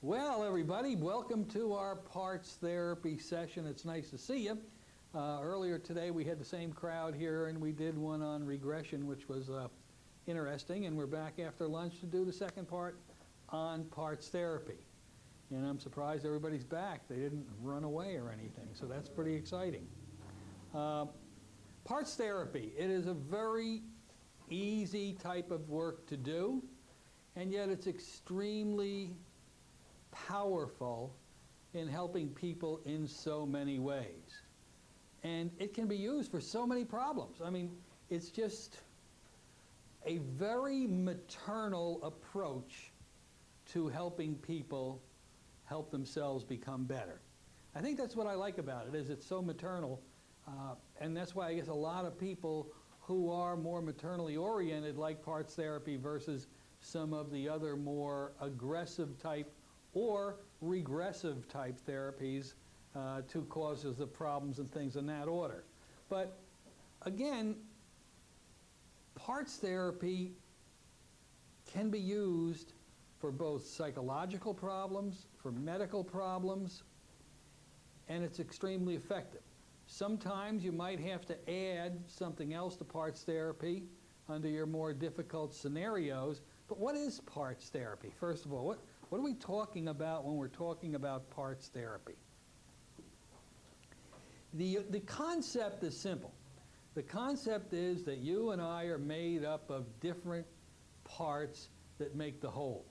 Well, everybody, welcome to our parts therapy session. It's nice to see you. Earlier today we had the same crowd here and we did one on regression, which was interesting, and we're back after lunch to do the second part on parts therapy. And I'm surprised everybody's back. They didn't run away or anything, so that's pretty exciting. Parts therapy, it is a very easy type of work to do, and yet it's extremely powerful in helping people in so many ways. And it can be used for so many problems. I mean, it's just a very maternal approach to helping people help themselves become better. I think that's what I like about it, is it's so maternal. And that's why I guess a lot of people who are more maternally oriented like parts therapy versus some of the other more aggressive type or regressive type therapies to causes of problems and things in that order. But again, parts therapy can be used for both psychological problems, for medical problems, and it's extremely effective. Sometimes you might have to add something else to parts therapy under your more difficult scenarios. But what is parts therapy? First of all, what are we talking about when we're talking about parts therapy? The concept is simple. The concept is that you and I are made up of different parts that make the whole,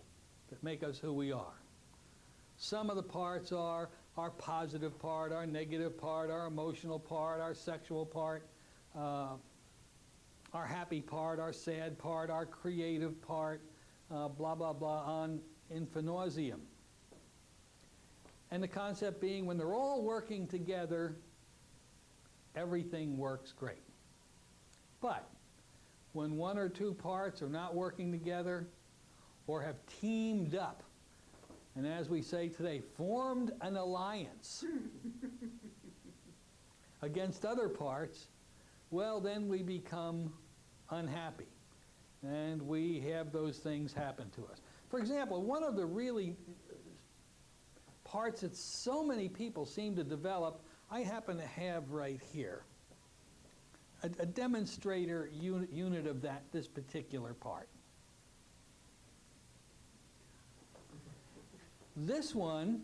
that make us who we are. Some of the parts are our positive part, our negative part, our emotional part, our sexual part, our happy part, our sad part, our creative part, blah, blah, blah, on infinitum. And the concept being when they're all working together, everything works great. But when one or two parts are not working together or have teamed up, and as we say today, formed an alliance against other parts, well, then we become unhappy. And we have those things happen to us. For example, one of the really parts that so many people seem to develop, I happen to have right here, a demonstrator unit of this particular part. This one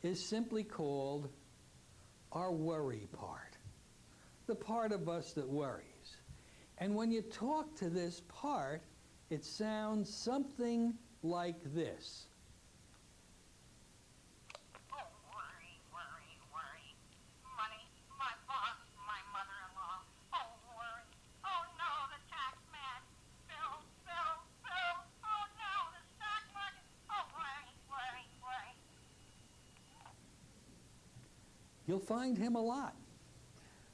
is simply called our worry part, the part of us that worries. And when you talk to this part, it sounds something like this. Oh, worry, worry, worry. Money, my boss, my mother-in-law. Oh, worry. Oh, no, the tax man. Bill, Bill, Bill. Oh, no, the stock market. Oh, worry, worry, worry. You'll find him a lot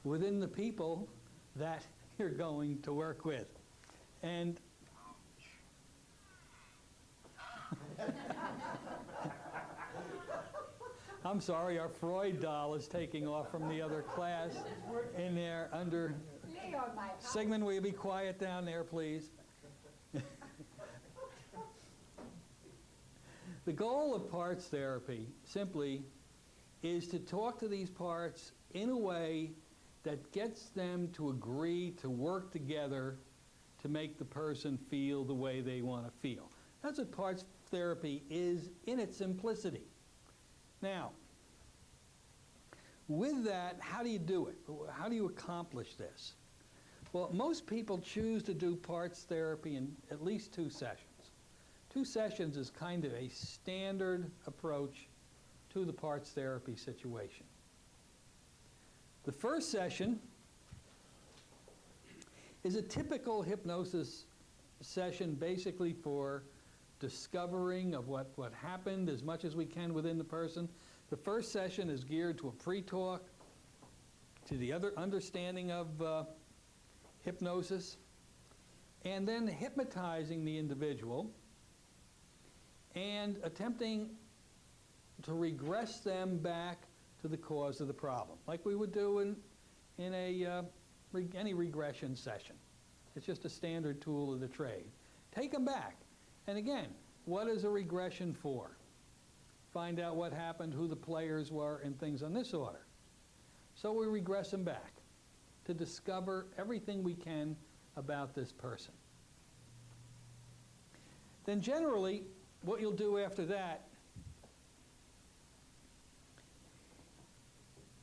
within the people that you're going to work with. And I'm sorry, our Freud doll is taking off from the other class in there under... Sigmund, will you be quiet down there, please? The goal of parts therapy simply is to talk to these parts in a way that gets them to agree to work together to make the person feel the way they want to feel. That's what parts therapy is in its simplicity. Now, with that, how do you do it? How do you accomplish this? Well, most people choose to do parts therapy in at least 2 sessions. 2 sessions is kind of a standard approach to the parts therapy situation. The first session is a typical hypnosis session basically for discovering of what happened as much as we can within the person. The first session is geared to a pre-talk, to the other understanding of hypnosis, and then hypnotizing the individual and attempting to regress them back to the cause of the problem, like we would do in any regression session. It's just a standard tool of the trade. Take them back. And again, what is a regression for? find out what happened, who the players were, and things on this order. So we regress them back to discover everything we can about this person. Then generally, what you'll do after that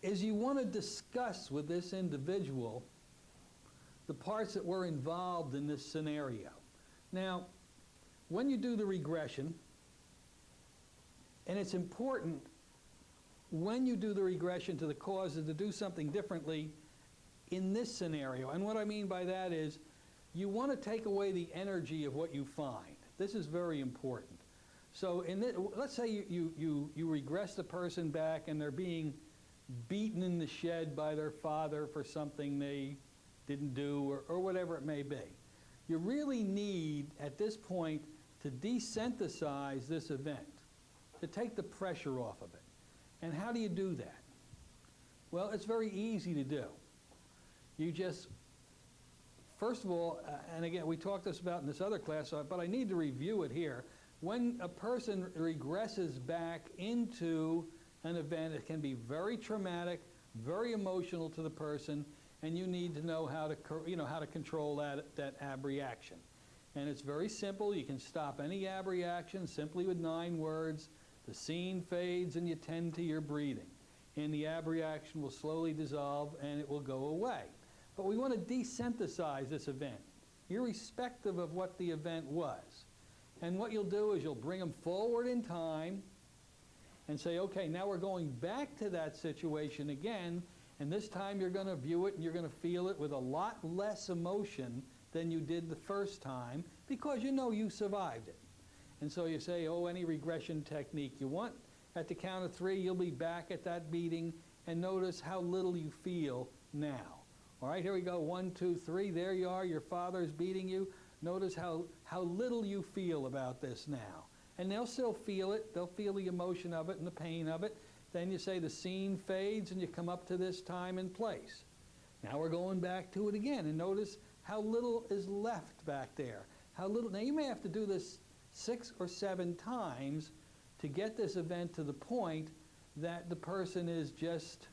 is you want to discuss with this individual the parts that were involved in this scenario. Now, when you do the regression, and it's important when you do the regression to the causes to do something differently in this scenario. And what I mean by that is you want to take away the energy of what you find. This is very important. So in this, let's say you regress the person back and they're being beaten in the shed by their father for something they didn't do or whatever it may be. You really need, at this point, to desynthesize this event, to take the pressure off of it. And how do you do that? Well, it's very easy to do. You just, first of all, and again, we talked this about in this other class, but I need to review it here. When a person regresses back into an event, it can be very traumatic, very emotional to the person, and you need to know how to control that ab reaction. And it's very simple. You can stop any ab reaction simply with 9 words. The scene fades and you tend to your breathing. And the ab reaction will slowly dissolve and it will go away. But we want to desynthesize this event, irrespective of what the event was. And what you'll do is you'll bring them forward in time and say, okay, now we're going back to that situation again, and this time you're going to view it and you're going to feel it with a lot less emotion than you did the first time because you know you survived it. And so you say, oh, any regression technique you want. At the count of 3, you'll be back at that meeting and notice how little you feel now. All right, here we go. 1, 2, 3. There you are. Your father's beating you. Notice how little you feel about this now. And they'll still feel it. They'll feel the emotion of it and the pain of it. Then you say the scene fades and you come up to this time and place. Now we're going back to it again. And notice how little is left back there. How little. Now you may have to do this 6 or 7 times to get this event to the point that the person is just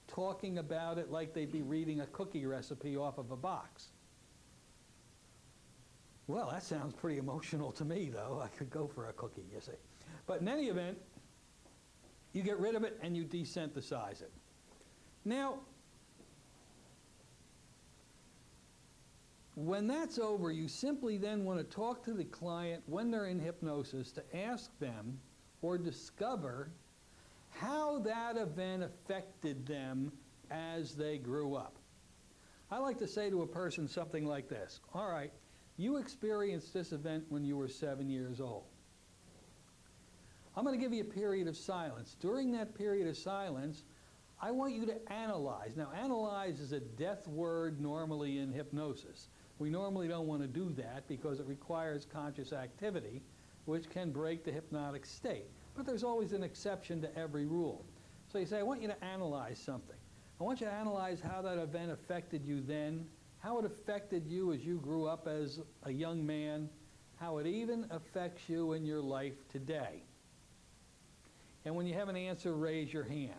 talking about it like they'd be reading a cookie recipe off of a box. Well, that sounds pretty emotional to me, though. I could go for a cookie, you see. But in any event, you get rid of it and you desynthesize it. Now, when that's over, you simply then want to talk to the client when they're in hypnosis to ask them or discover how that event affected them as they grew up. I like to say to a person something like this. All right, you experienced this event when you were 7 years old. I'm going to give you a period of silence. During that period of silence, I want you to analyze. Now, analyze is a death word normally in hypnosis. We normally don't want to do that because it requires conscious activity, which can break the hypnotic state. But there's always an exception to every rule. So you say, I want you to analyze something. I want you to analyze how that event affected you then, how it affected you as you grew up as a young man, how it even affects you in your life today. And when you have an answer, raise your hand.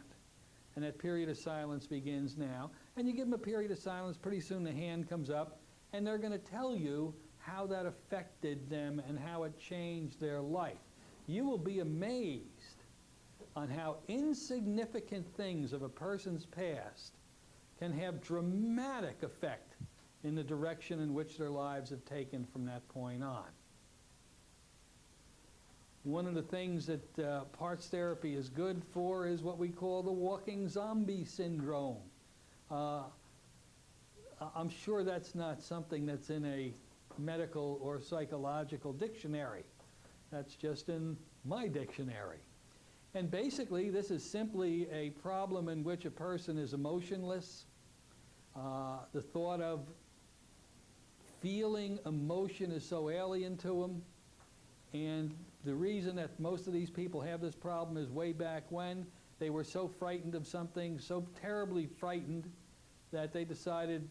And that period of silence begins now. And you give them a period of silence, pretty soon the hand comes up, and they're going to tell you how that affected them and how it changed their life. You will be amazed on how insignificant things of a person's past can have dramatic effect in the direction in which their lives have taken from that point on. One of the things that parts therapy is good for is what we call the walking zombie syndrome. I'm sure that's not something that's in a medical or psychological dictionary. That's just in my dictionary. And basically, this is simply a problem in which a person is emotionless. The thought of feeling emotion is so alien to them. And the reason that most of these people have this problem is way back when they were so frightened of something, so terribly frightened, that they decided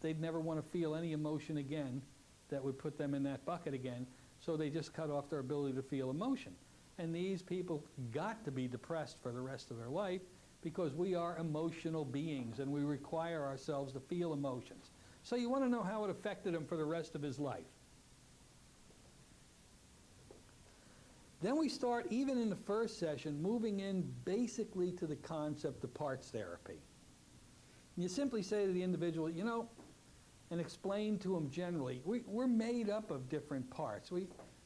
they'd never want to feel any emotion again that would put them in that bucket again. So they just cut off their ability to feel emotion. And these people got to be depressed for the rest of their life because we are emotional beings and we require ourselves to feel emotions. So you want to know how it affected him for the rest of his life. Then we start, even in the first session, moving in basically to the concept of parts therapy. And you simply say to the individual, you know, and explain to them generally, we're made up of different parts.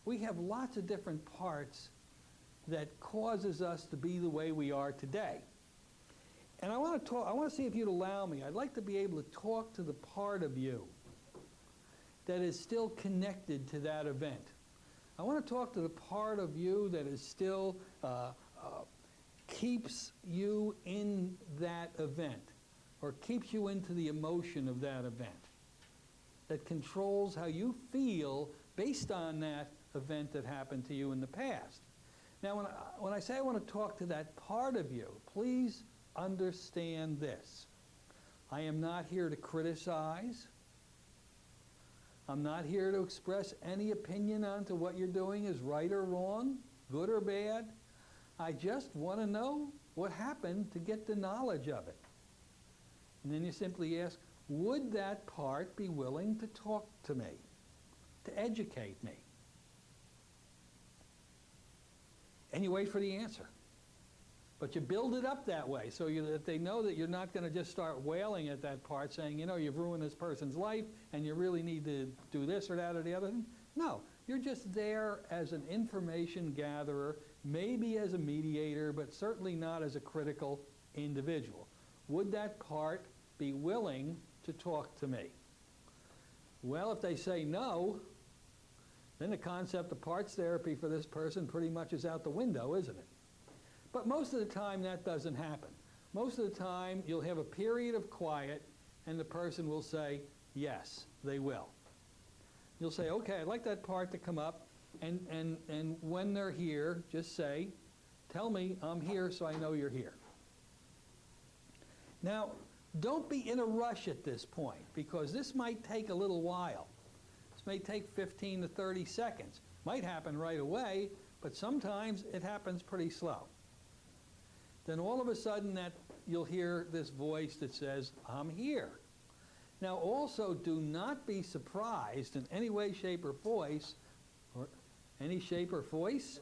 We have lots of different parts that causes us to be the way we are today. And I want to see if you'd allow me. I'd like to be able to talk to the part of you that is still connected to that event. I want to talk to the part of you that is still keeps you in that event, or keeps you into the emotion of that event, that controls how you feel based on that event that happened to you in the past. Now, when I say I want to talk to that part of you, please understand this. I am not here to criticize. I'm not here to express any opinion on to what you're doing is right or wrong, good or bad. I just want to know what happened to get the knowledge of it. And then you simply ask, would that part be willing to talk to me, to educate me? And you wait for the answer. But you build it up that way so that they know that you're not going to just start wailing at that part saying, you know, you've ruined this person's life and you really need to do this or that or the other thing. No, you're just there as an information gatherer, maybe as a mediator, but certainly not as a critical individual. Would that part be willing to talk to me? Well, if they say no, then the concept of parts therapy for this person pretty much is out the window, isn't it? But most of the time that doesn't happen. Most of the time you'll have a period of quiet and the person will say, yes, they will. You'll say, okay, I'd like that part to come up, and when they're here, just say, tell me I'm here so I know you're here. Now, don't be in a rush at this point, because this might take a little while. This may take 15 to 30 seconds. Might happen right away, but sometimes it happens pretty slow. Then all of a sudden you'll hear this voice that says, I'm here. Now also do not be surprised in any way, shape, or voice, or any shape or voice.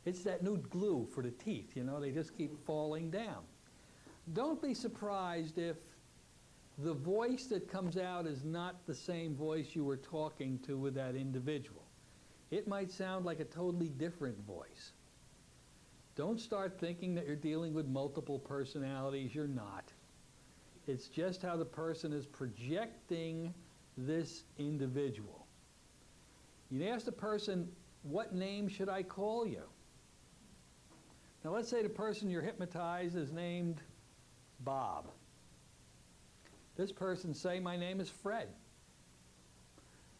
It's that new glue for the teeth, you know, they just keep falling down. Don't be surprised if the voice that comes out is not the same voice you were talking to with that individual. It might sound like a totally different voice. Don't start thinking that you're dealing with multiple personalities. You're not. It's just how the person is projecting this individual. You'd ask the person, what name should I call you? Now let's say the person you're hypnotized is named Bob. This person say, my name is Fred.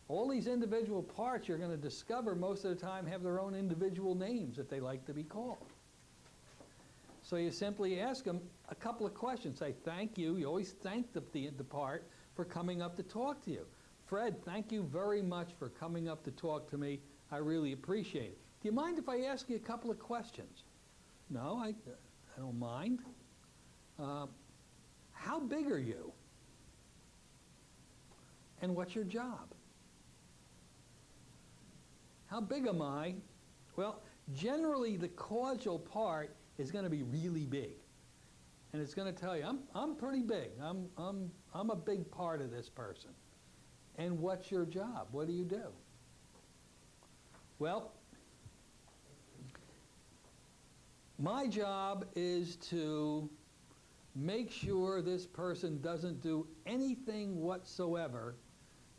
All these individual parts you're going to discover most of the time have their own individual names that they like to be called. So you simply ask them a couple of questions. Say, thank you. You always thank the part for coming up to talk to you. Fred, thank you very much for coming up to talk to me. I really appreciate it. Do you mind if I ask you a couple of questions? No, I don't mind. How big are you? And what's your job? How big am I? Well, generally the causal part is going to be really big. And it's going to tell you, I'm pretty big. I'm a big part of this person. And what's your job? What do you do? Well, my job is to make sure this person doesn't do anything whatsoever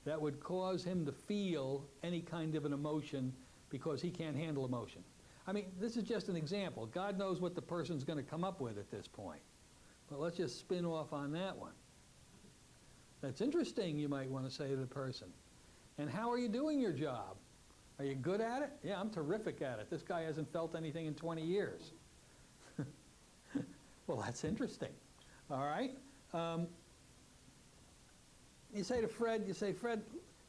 that would cause him to feel any kind of an emotion because he can't handle emotion. I mean, this is just an example. God knows what the person's going to come up with at this point. But let's just spin off on that one. That's interesting, you might want to say to the person. And how are you doing your job? Are you good at it? Yeah, I'm terrific at it. This guy hasn't felt anything in 20 years. Well, that's interesting. All right? You say to Fred, Fred,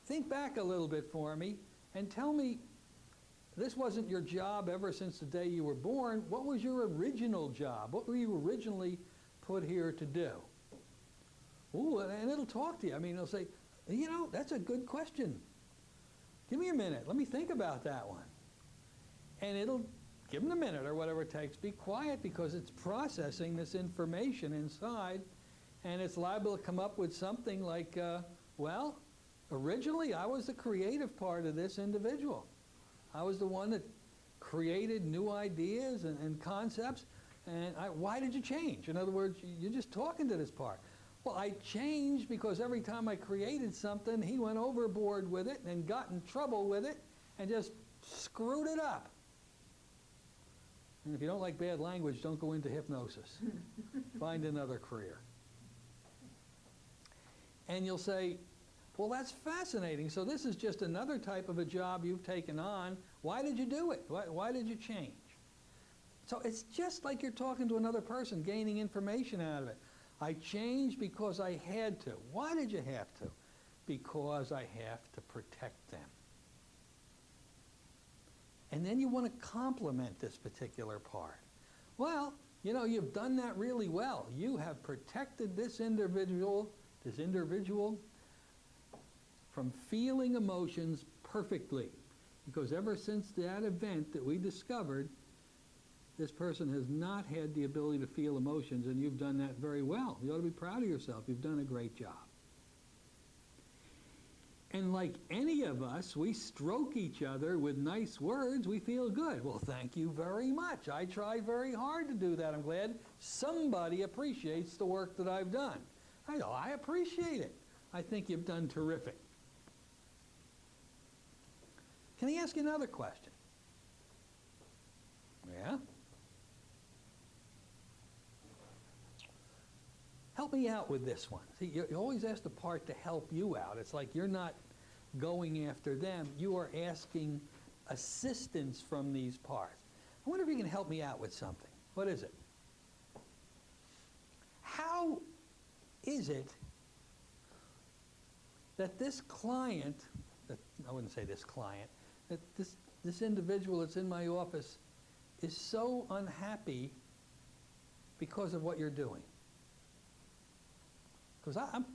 think back a little bit for me. And tell me, this wasn't your job ever since the day you were born. What was your original job? What were you originally put here to do? Ooh, and it'll talk to you. I mean, it'll say, you know, that's a good question. Give me a minute. Let me think about that one. And it'll give them a minute or whatever it takes. Be quiet because it's processing this information inside, and it's liable to come up with something like, well, originally I was the creative part of this individual. I was the one that created new ideas and concepts, and why did you change? In other words, you're just talking to this part. Well, I changed because every time I created something, he went overboard with it and got in trouble with it and just screwed it up. And if you don't like bad language, don't go into hypnosis. Find another career. And you'll say, well, that's fascinating. So this is just another type of a job you've taken on. Why did you do it? Why did you change? So it's just like you're talking to another person, gaining information out of it. I changed because I had to. Why did you have to? Because I have to protect them. And then you want to complement this particular part. Well, you know, you've done that really well. You have protected this individual from feeling emotions perfectly. Because ever since that event that we discovered, this person has not had the ability to feel emotions, and you've done that very well. You ought to be proud of yourself. You've done a great job. And like any of us, we stroke each other with nice words. We feel good. Well, thank you very much. I try very hard to do that. I'm glad somebody appreciates the work that I've done. I go, I appreciate it. I think you've done terrific. Can I ask you another question? Yeah? Help me out with this one. See, you always ask the part to help you out. It's like you're not going after them. You are asking assistance from these parts. I wonder if you can help me out with something. What is it? How is it that this client, I wouldn't say this client, that this individual that's in my office is so unhappy because of what you're doing? Because I'm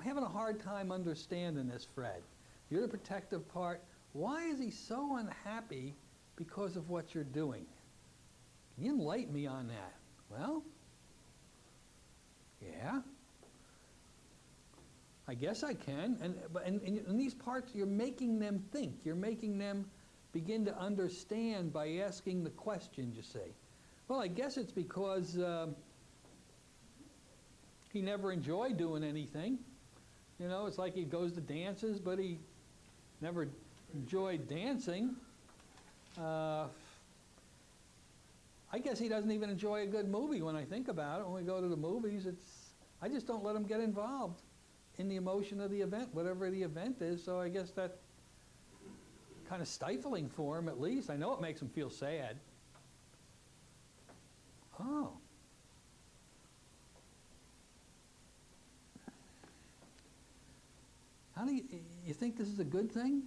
having a hard time understanding this, Fred. You're the protective part. Why is he so unhappy because of what you're doing? Can you enlighten me on that? Well, yeah. I guess I can. And in these parts, you're making them think. You're making them begin to understand by asking the questions, you see. Well, I guess it's because he never enjoyed doing anything. You know, it's like he goes to dances, but he never enjoyed dancing. I guess he doesn't even enjoy a good movie when I think about it. When we go to the movies, I just don't let him get involved in the emotion of the event, whatever the event is. So I guess that's kind of stifling for him, at least. I know it makes him feel sad. Oh. How do you think this is a good thing?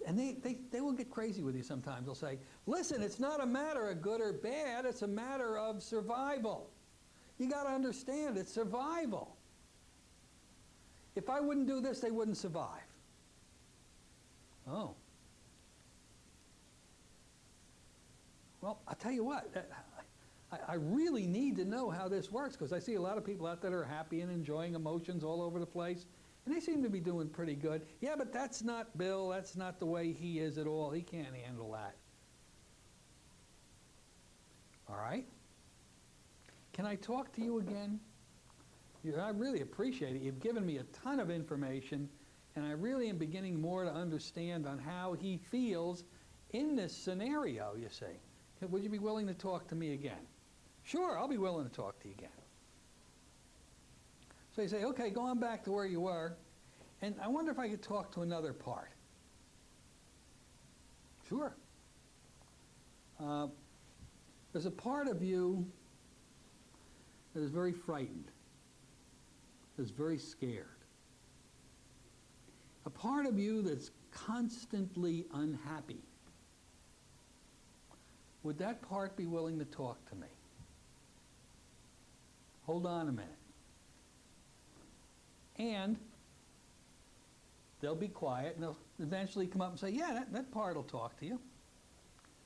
And they will get crazy with you sometimes. They'll say, listen, it's not a matter of good or bad, it's a matter of survival. You got to understand, it's survival. If I wouldn't do this, they wouldn't survive. Oh. Well, I'll tell you what, I really need to know how this works, because I see a lot of people out there that are happy and enjoying emotions all over the place. And they seem to be doing pretty good. Yeah, but that's not Bill. That's not the way he is at all. He can't handle that. All right? Can I talk to you again? I really appreciate it. You've given me a ton of information, and I really am beginning more to understand on how he feels in this scenario, you see. Would you be willing to talk to me again? Sure, I'll be willing to talk to you again. So you say, okay, go on back to where you were, and I wonder if I could talk to another part. Sure. There's a part of you that is very frightened, that is very scared. a part of you that's constantly unhappy, would that part be willing to talk to me? Hold on a minute. And they'll be quiet, and they'll eventually come up and say, yeah, that part will talk to you.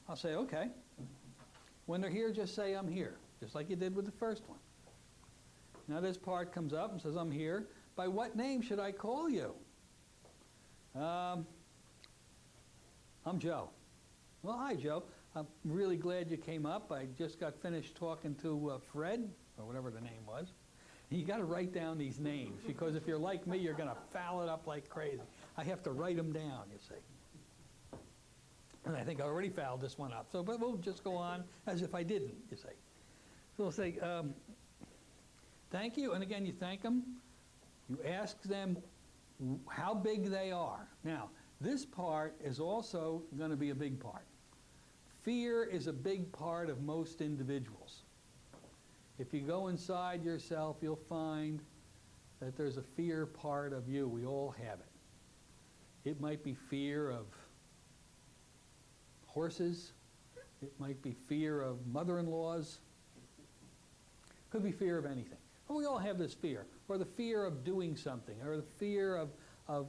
I'll say, okay. When they're here, just say, I'm here, just like you did with the first one. Now this part comes up and says, I'm here. By what name should I call you? I'm Joe. Well, hi, Joe. I'm really glad you came up. I just got finished talking to Fred, or whatever the name was. And you got to write down these names, because if you're like me, you're going to foul it up like crazy. I have to write them down, you see. And I think I already fouled this one up. So, but we'll just go on as if I didn't, you see. So we'll say, thank you. And again, you thank them. You ask them how big they are. Now, this part is also going to be a big part. Fear is a big part of most individuals. If you go inside yourself, you'll find that there's a fear part of you. We all have it. It might be fear of horses. It might be fear of mother-in-laws. Could be fear of anything. But we all have this fear. Or the fear of doing something. Or the fear of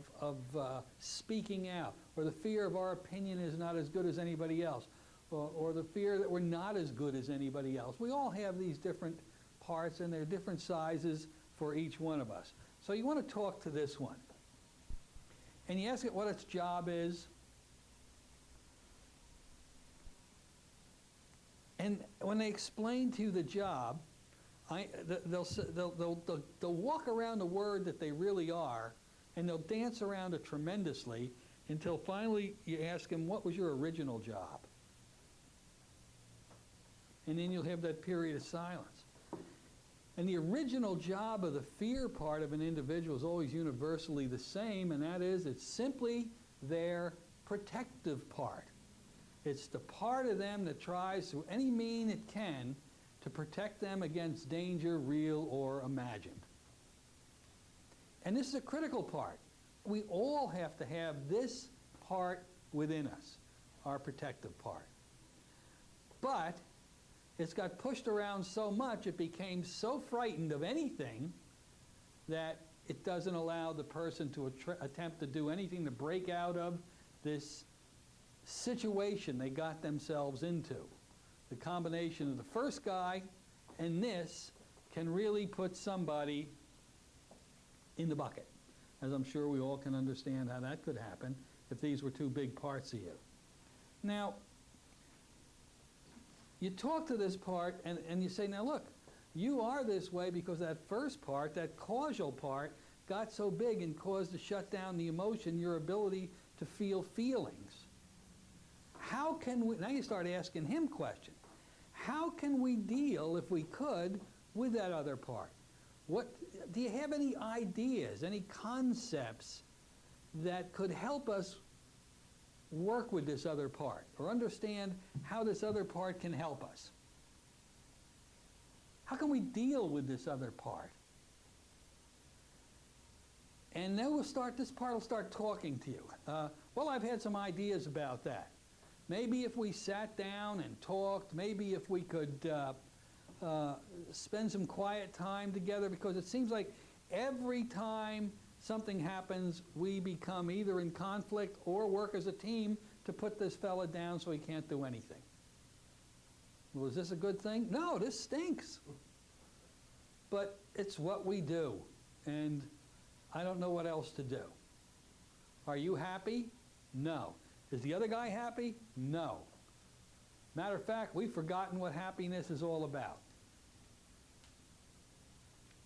speaking out. Or the fear of our opinion is not as good as anybody else. Or the fear that we're not as good as anybody else. We all have these different parts, and they're different sizes for each one of us. So you want to talk to this one. And you ask it what its job is. And when they explain to you the job, they'll walk around the word that they really are, and they'll dance around it tremendously until finally you ask them, what was your original job? And then you'll have that period of silence. And the original job of the fear part of an individual is always universally the same, and that is it's simply their protective part. It's the part of them that tries through any mean it can to protect them against danger, real or imagined. And this is a critical part. We all have to have this part within us, our protective part. But it's got pushed around so much, it became so frightened of anything that it doesn't allow the person to attempt to do anything to break out of this situation they got themselves into. The combination of the first guy and this can really put somebody in the bucket, as I'm sure we all can understand how that could happen if these were two big parts of you. Now, you talk to this part and you say, now look, you are this way because that first part, that causal part, got so big and caused to shut down the emotion, your ability to feel feelings. How can we, now you start asking him questions. How can we deal, if we could, with that other part? What, do you have any ideas, any concepts that could help us work with this other part, or understand how this other part can help us? How can we deal with this other part? And then this part will start talking to you. Well, I've had some ideas about that. Maybe if we sat down and talked, maybe if we could spend some quiet time together, because it seems like every time something happens, we become either in conflict or work as a team to put this fella down so he can't do anything. Well, is this a good thing? No, this stinks. But it's what we do, and I don't know what else to do. Are you happy? No. Is the other guy happy? No. Matter of fact, we've forgotten what happiness is all about.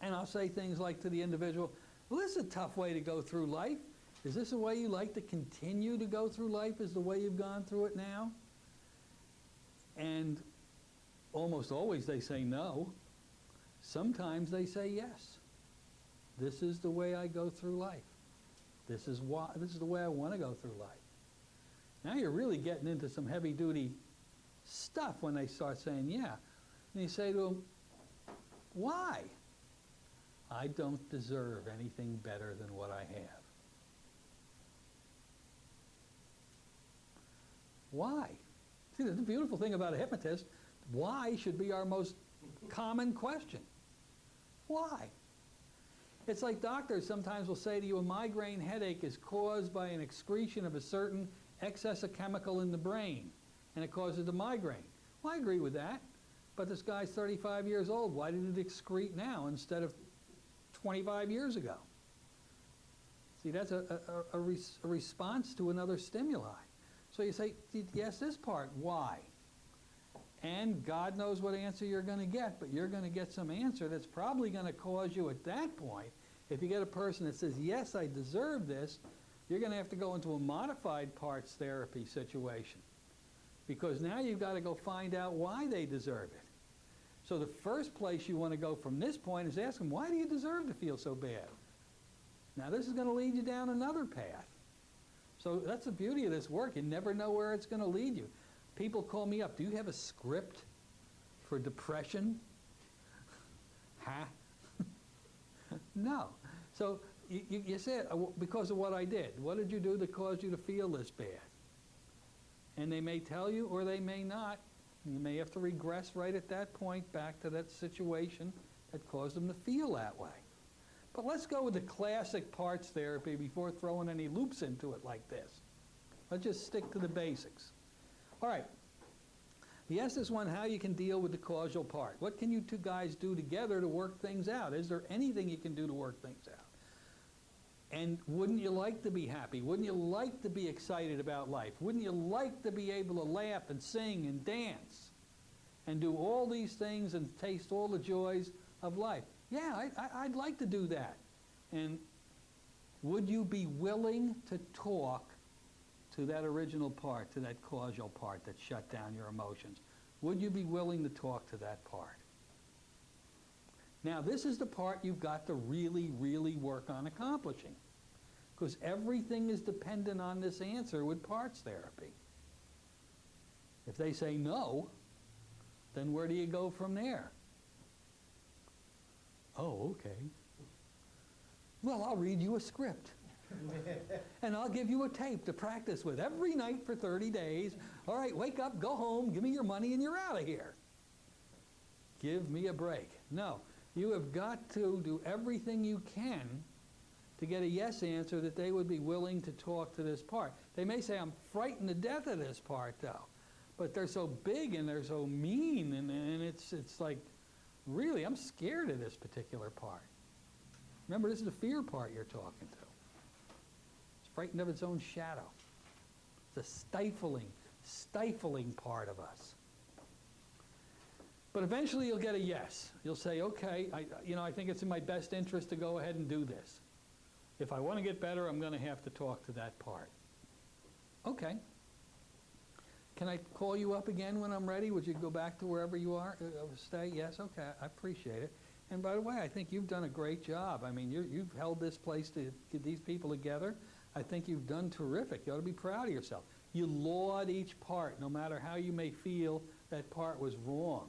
And I'll say things like to the individual, well, this is a tough way to go through life. Is this a way you like to continue to go through life, is the way you've gone through it now? And almost always they say no. Sometimes they say yes. This is the way I go through life. This is the way I want to go through life. Now you're really getting into some heavy-duty stuff when they start saying yeah. And you say to them, why? I don't deserve anything better than what I have. Why? See, the beautiful thing about a hypnotist, why should be our most common question. Why? It's like doctors sometimes will say to you, a migraine headache is caused by an excretion of a certain excess of chemical in the brain, and it causes the migraine. Well, I agree with that, but this guy's 35 years old. Why did it excrete now instead of 25 years ago? See, that's a response to another stimuli. So you say, yes, this part, why? And God knows what answer you're going to get, but you're going to get some answer that's probably going to cause you at that point, if you get a person that says, yes, I deserve this, you're going to have to go into a modified parts therapy situation. Because now you've got to go find out why they deserve it. So the first place you want to go from this point is ask them, why do you deserve to feel so bad? Now this is going to lead you down another path. So that's the beauty of this work. You never know where it's going to lead you. People call me up, do you have a script for depression? Huh? No. So you said, because of what I did. What did you do that caused you to feel this bad? And they may tell you or they may not. You may have to regress right at that point back to that situation that caused them to feel that way. But let's go with the classic parts therapy before throwing any loops into it like this. Let's just stick to the basics. All right. He asked this one, how you can deal with the causal part. What can you two guys do together to work things out? Is there anything you can do to work things out? And wouldn't you like to be happy? Wouldn't you like to be excited about life? Wouldn't you like to be able to laugh and sing and dance and do all these things and taste all the joys of life? Yeah, I'd like to do that. And would you be willing to talk to that original part, to that causal part that shut down your emotions? Would you be willing to talk to that part? Now, this is the part you've got to really, really work on accomplishing, because everything is dependent on this answer with parts therapy. If they say no, then where do you go from there? Oh, okay. Well, I'll read you a script. And I'll give you a tape to practice with every night for 30 days. All right, wake up, go home, give me your money, and you're out of here. Give me a break. No, you have got to do everything you can to get a yes answer that they would be willing to talk to this part. They may say, I'm frightened to death of this part, though. But they're so big and they're so mean, and it's like, really, I'm scared of this particular part. Remember, this is the fear part you're talking to. It's frightened of its own shadow. It's a stifling part of us. But eventually you'll get a yes. You'll say, okay, I think it's in my best interest to go ahead and do this. If I want to get better, I'm going to have to talk to that part. Okay. Can I call you up again when I'm ready? Would you go back to wherever you are? Stay? Yes? Okay. I appreciate it. And by the way, I think you've done a great job. I mean, you've held this place to get these people together. I think you've done terrific. You ought to be proud of yourself. You laud each part, no matter how you may feel that part was wrong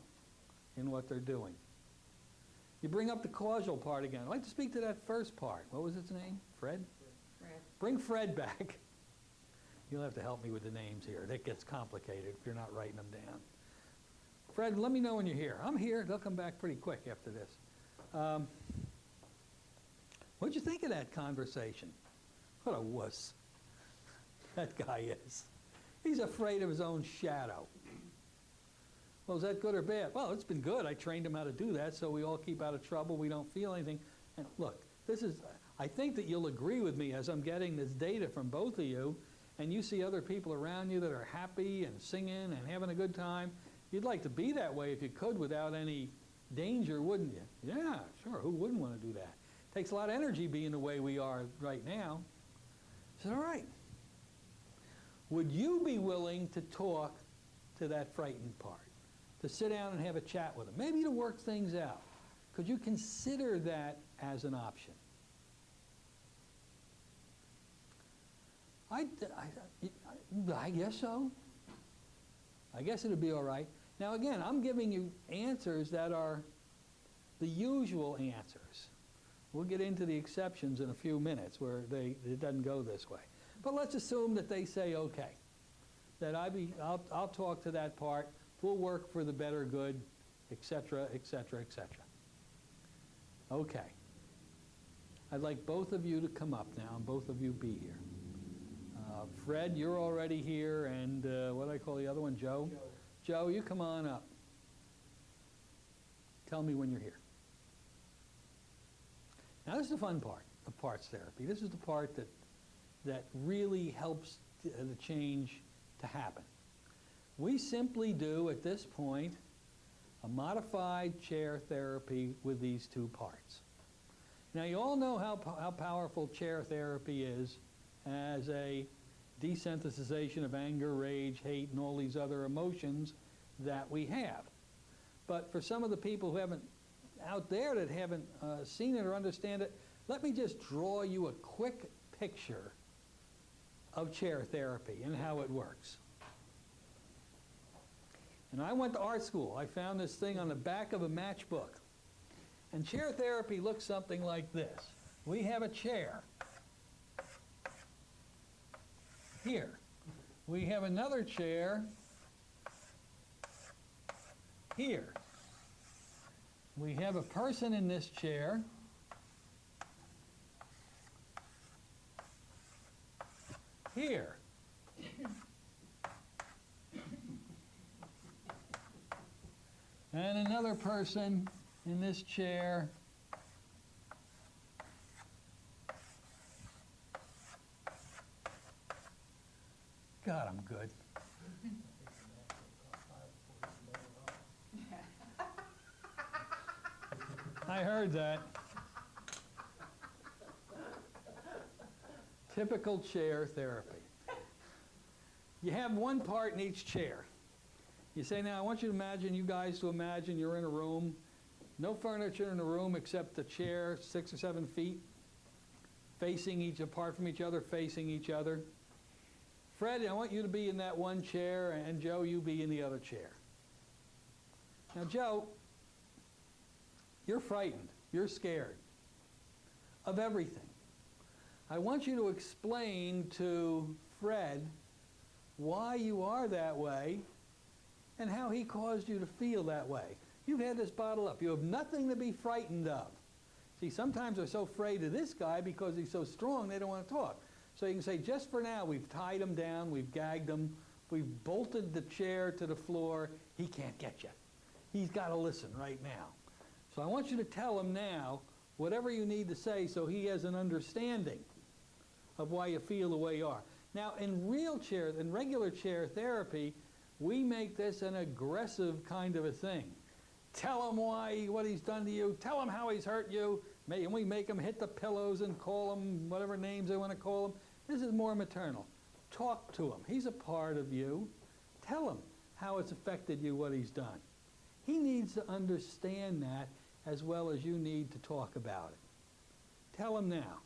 in what they're doing. You bring up the causal part again. I'd like to speak to that first part. What was its name? Fred? Fred. Bring Fred back. You'll have to help me with the names here. That gets complicated if you're not writing them down. Fred, let me know when you're here. I'm here. They'll come back pretty quick after this. What'd you think of that conversation? What a wuss that guy is. He's afraid of his own shadow. Well, is that good or bad? Well, it's been good. I trained him how to do that, so we all keep out of trouble. We don't feel anything. And look, I think that you'll agree with me as I'm getting this data from both of you, and you see other people around you that are happy and singing and having a good time. You'd like to be that way if you could without any danger, wouldn't you? Yeah, sure. Who wouldn't want to do that? Takes a lot of energy being the way we are right now. I said, all right. Would you be willing to talk to that frightened part? To sit down and have a chat with them? Maybe to work things out. Could you consider that as an option? I guess so. I guess it would be all right. Now again, I'm giving you answers that are the usual answers. We'll get into the exceptions in a few minutes where it doesn't go this way. But let's assume that they say, okay. that I'll talk to that part. We'll work for the better good, etc., etc., etc. Okay. I'd like both of you to come up now, and both of you be here. Fred, you're already here, and what do I call the other one, Joe? Joe, you come on up. Tell me when you're here. Now, this is the fun part of parts therapy. This is the part that really helps the change to happen. We simply do, at this point, a modified chair therapy with these two parts. Now, you all know how powerful chair therapy is as a desensitization of anger, rage, hate, and all these other emotions that we have. But for some of the people who haven't, out there that haven't seen it or understand it, let me just draw you a quick picture of chair therapy and how it works. And I went to art school. I found this thing on the back of a matchbook. And chair therapy looks something like this. We have a chair here. We have another chair here. We have a person in this chair. Here. And another person in this chair. God, I'm good. I heard that. Typical chair therapy. You have one part in each chair. You say, now I want you guys to imagine you're in a room, no furniture in the room except the chair 6 or 7 feet, apart from each other, facing each other. Fred, I want you to be in that one chair, and Joe, you be in the other chair. Now, Joe, you're frightened. You're scared of everything. I want you to explain to Fred why you are that way and how he caused you to feel that way. You've had this bottled up. You have nothing to be frightened of. See, sometimes they're so afraid of this guy because he's so strong they don't want to talk. So you can say, just for now, we've tied him down, we've gagged him, we've bolted the chair to the floor. He can't get you. He's got to listen right now. So I want you to tell him now whatever you need to say so he has an understanding of why you feel the way you are. Now, in regular chair therapy, we make this an aggressive kind of a thing. Tell him what he's done to you. Tell him how he's hurt you. And we make him hit the pillows and call him whatever names they want to call him. This is more maternal. Talk to him. He's a part of you. Tell him how it's affected you, what he's done. He needs to understand that as well as you need to talk about it. Tell him now.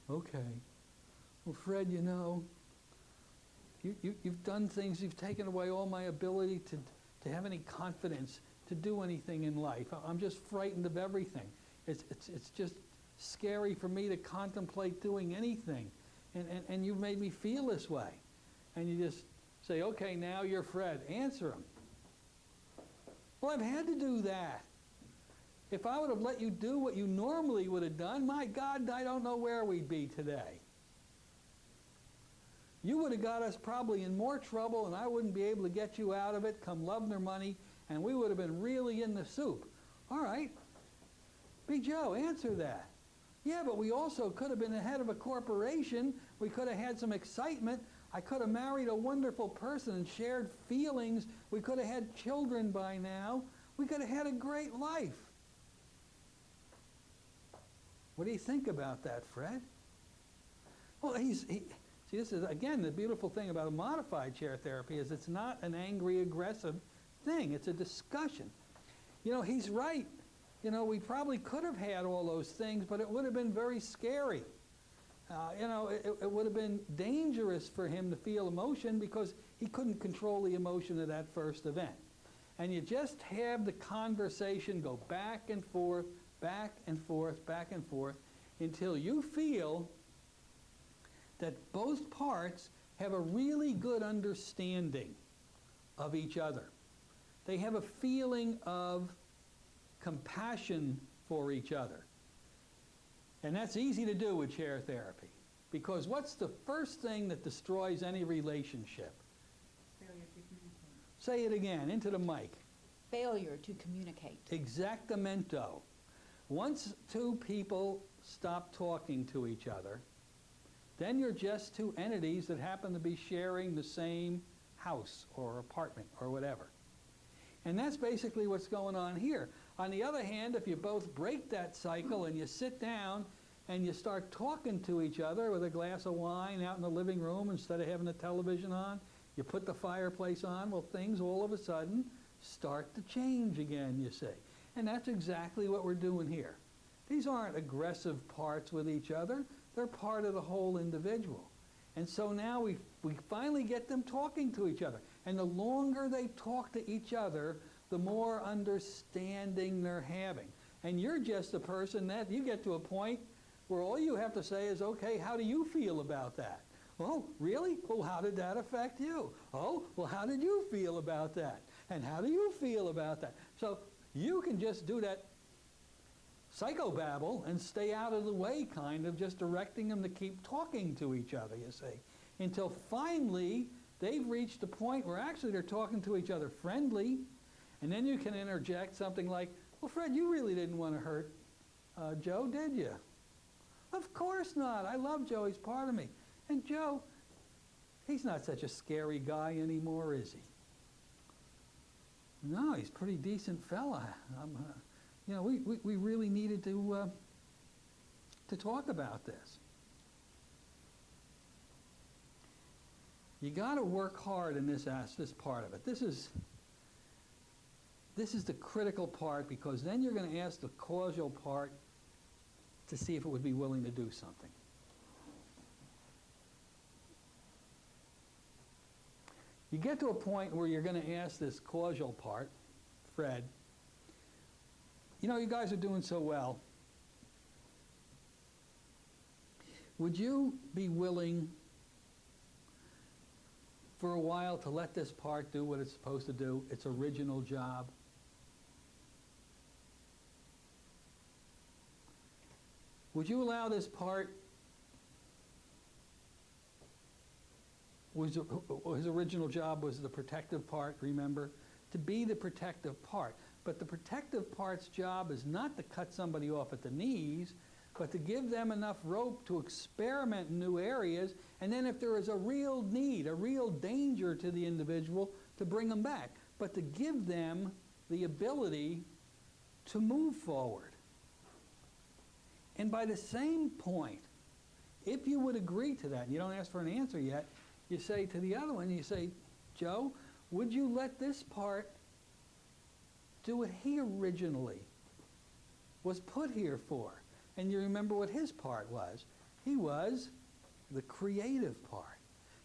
Okay. Well, Fred, you know, you've done things, you've taken away all my ability to have any confidence to do anything in life. I'm just frightened of everything. It's just scary for me to contemplate doing anything. And you've made me feel this way. And you just say, okay, now you're Fred. Answer him. Well, I've had to do that. If I would have let you do what you normally would have done, my God, I don't know where we'd be today. You would have got us probably in more trouble, and I wouldn't be able to get you out of it, come love nor money, and we would have been really in the soup. All right. Big Joe, answer that. Yeah, but we also could have been the head of a corporation. We could have had some excitement. I could have married a wonderful person and shared feelings. We could have had children by now. We could have had a great life. What do you think about that, Fred? Well, see, this is, again, the beautiful thing about a modified chair therapy is it's not an angry, aggressive thing. It's a discussion. You know, he's right. You know, we probably could have had all those things, but it would have been very scary. You know, it would have been dangerous for him to feel emotion because he couldn't control the emotion of that first event. And you just have the conversation go back and forth, back and forth, back and forth, until you feel that both parts have a really good understanding of each other. They have a feeling of compassion for each other. And that's easy to do with chair therapy. Because what's the first thing that destroys any relationship? Failure to communicate. Say it again, into the mic. Failure to communicate. Exactamento. Once two people stop talking to each other, then you're just two entities that happen to be sharing the same house or apartment or whatever. And that's basically what's going on here. On the other hand, if you both break that cycle and you sit down and you start talking to each other with a glass of wine out in the living room instead of having the television on, you put the fireplace on, well, things all of a sudden start to change again, you see. And that's exactly what we're doing here. These aren't aggressive parts with each other. They're part of the whole individual. And so now we finally get them talking to each other. And the longer they talk to each other, the more understanding they're having. And you're just a person that you get to a point where all you have to say is, okay, how do you feel about that? Oh, really? Well, how did that affect you? Oh, well, how did you feel about that? And how do you feel about that? So you can just do that psychobabble and stay out of the way, kind of just directing them to keep talking to each other, you see, until finally they've reached a point where actually they're talking to each other friendly, and then you can interject something like, well, Fred, you really didn't want to hurt Joe, did you? Of course not. I love Joe. He's part of me. And Joe, he's not such a scary guy anymore, is he? No, he's a pretty decent fella. You know, we really needed to talk about this. You got to work hard in this part of it. This is the critical part, because then you're going to ask the causal part to see if it would be willing to do something. You get to a point where you're going to ask this causal part, Fred, you know, you guys are doing so well. Would you be willing for a while to let this part do what it's supposed to do, its original job? Would you allow this part, his original job was the protective part, remember? To be the protective part. But the protective part's job is not to cut somebody off at the knees, but to give them enough rope to experiment in new areas, and then if there is a real need, a real danger to the individual, to bring them back. But to give them the ability to move forward. And by the same point, if you would agree to that, and you don't ask for an answer yet, you say to the other one, you say, Joe, would you let this part do what he originally was put here for? And you remember what his part was. He was the creative part.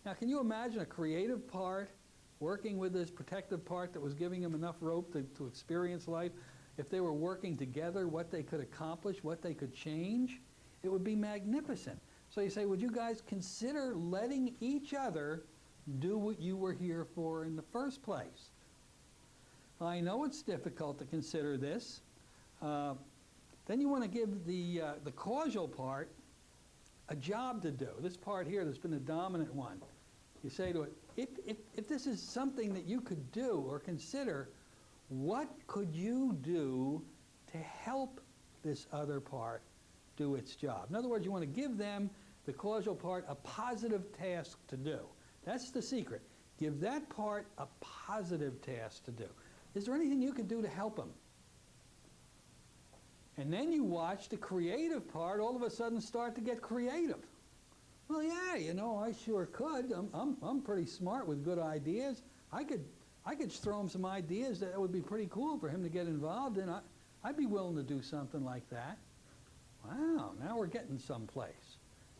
Now, can you imagine a creative part working with this protective part that was giving him enough rope to experience life? If they were working together, what they could accomplish, what they could change, it would be magnificent. So you say, would you guys consider letting each other do what you were here for in the first place? I know it's difficult to consider this. Then you want to give the causal part a job to do. This part here that's been the dominant one. You say to it, if this is something that you could do or consider, what could you do to help this other part do its job? In other words, you want to give them, the causal part, a positive task to do. That's the secret. Give that part a positive task to do. Is there anything you could do to help them? And then you watch the creative part all of a sudden start to get creative. Well, yeah, you know, I sure could. I'm pretty smart with good ideas. I could throw him some ideas that would be pretty cool for him to get involved in. I'd be willing to do something like that. Wow, now we're getting someplace.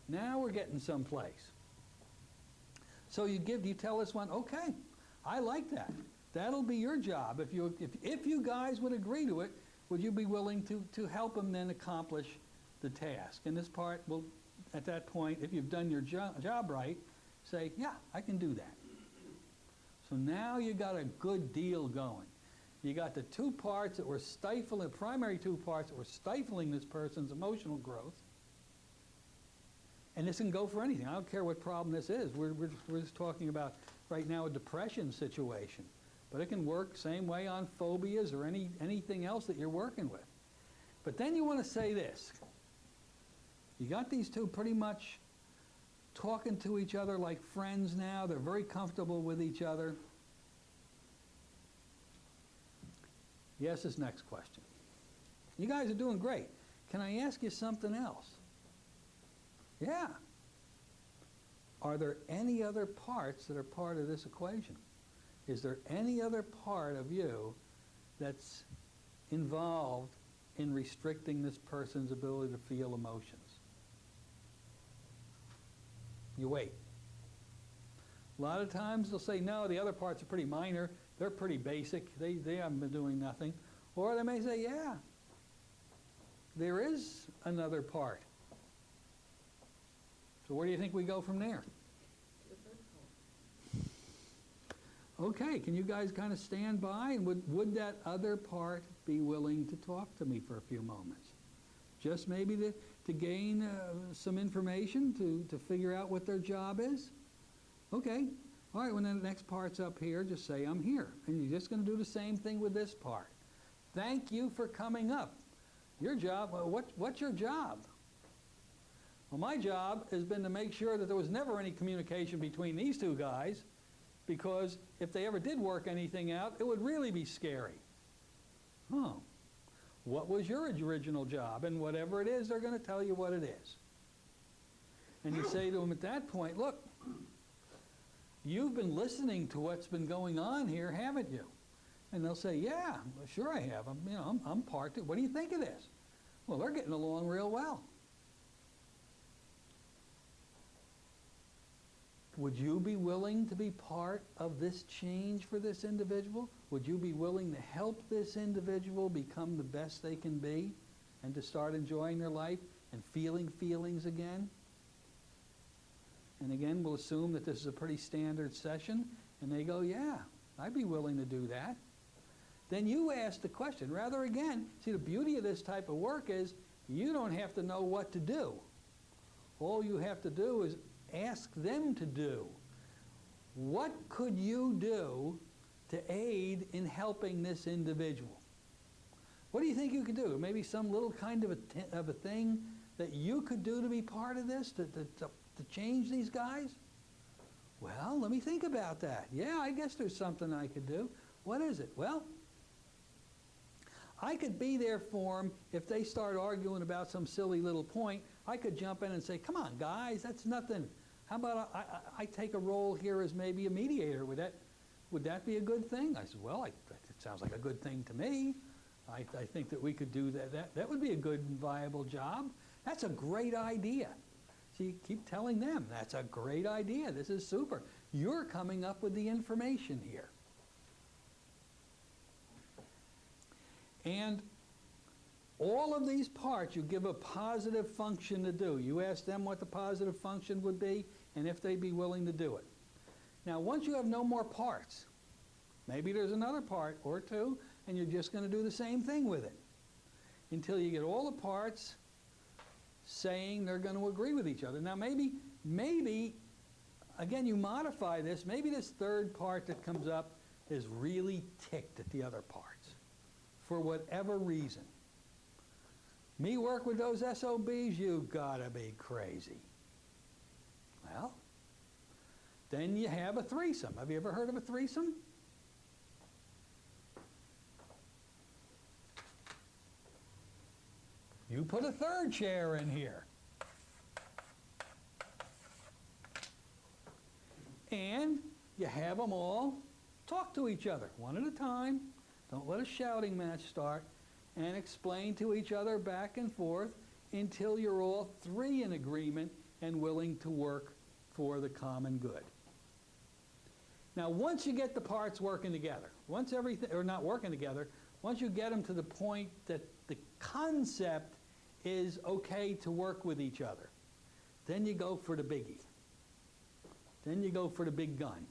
Now we're getting someplace. So you tell this one, okay, I like that. That'll be your job. If you guys would agree to it, would you be willing to help him then accomplish the task? And this part will, at that point, if you've done your job right, say, yeah, I can do that. So now you got a good deal going. You got the two parts that were stifling, the primary two parts that were stifling this person's emotional growth. And this can go for anything. I don't care what problem this is. We're just talking about right now a depression situation. But it can work same way on phobias or anything else that you're working with. But then you want to say this. You got these two pretty much talking to each other like friends now. They're very comfortable with each other. Yes, this next question. You guys are doing great. Can I ask you something else? Yeah. Are there any other parts that are part of this equation? Is there any other part of you that's involved in restricting this person's ability to feel emotions? You wait. A lot of times they'll say, no, the other parts are pretty minor. They're pretty basic. They haven't been doing nothing. Or they may say, yeah, there is another part. So where do you think we go from there? Okay, can you guys kind of stand by? And would that other part be willing to talk to me for a few moments? Just maybe to gain some information, to figure out what their job is? Okay. All right, when the next part's up here, just say, I'm here. And you're just going to do the same thing with this part. Thank you for coming up. Your job, what's your job? Well, my job has been to make sure that there was never any communication between these two guys, because if they ever did work anything out, it would really be scary. Oh, what was your original job? And whatever it is, they're going to tell you what it is. And you say to them at that point, look, you've been listening to what's been going on here, haven't you? And they'll say, yeah, sure I have. I'm part of it. What do you think of this? Well, they're getting along real well. Would you be willing to be part of this change for this individual? Would you be willing to help this individual become the best they can be and to start enjoying their life and feeling feelings again? And again, we'll assume that this is a pretty standard session, and they go, yeah, I'd be willing to do that. Then you ask the question. Rather, again, see, the beauty of this type of work is you don't have to know what to do. All you have to do is ask them to do. What could you do to aid in helping this individual? What do you think you could do? Maybe some little kind of a thing that you could do to be part of this, to change these guys? Well, let me think about that. Yeah, I guess there's something I could do. What is it? Well, I could be there for them if they start arguing about some silly little point. I could jump in and say, come on, guys, that's nothing. How about I take a role here as maybe a mediator? Would that be a good thing? I said, well, it sounds like a good thing to me. I think that we could do that. That would be a good and viable job. That's a great idea. See, keep telling them, that's a great idea. This is super. You're coming up with the information here. And all of these parts, you give a positive function to do. You ask them what the positive function would be and if they'd be willing to do it. Now, once you have no more parts, maybe there's another part or two, and you're just going to do the same thing with it until you get all the parts saying they're going to agree with each other. Now, maybe, again, you modify this. Maybe this third part that comes up is really ticked at the other parts for whatever reason. Me work with those SOBs? You gotta be crazy. Well, then you have a threesome. Have you ever heard of a threesome? You put a third chair in here. And you have them all talk to each other, one at a time. Don't let a shouting match start. And explain to each other back and forth until you're all three in agreement and willing to work for the common good. Now, once you get the parts working together, once everything, or not working together, once you get them to the point that the concept is okay to work with each other, then you go for the biggie. Then you go for the big gun.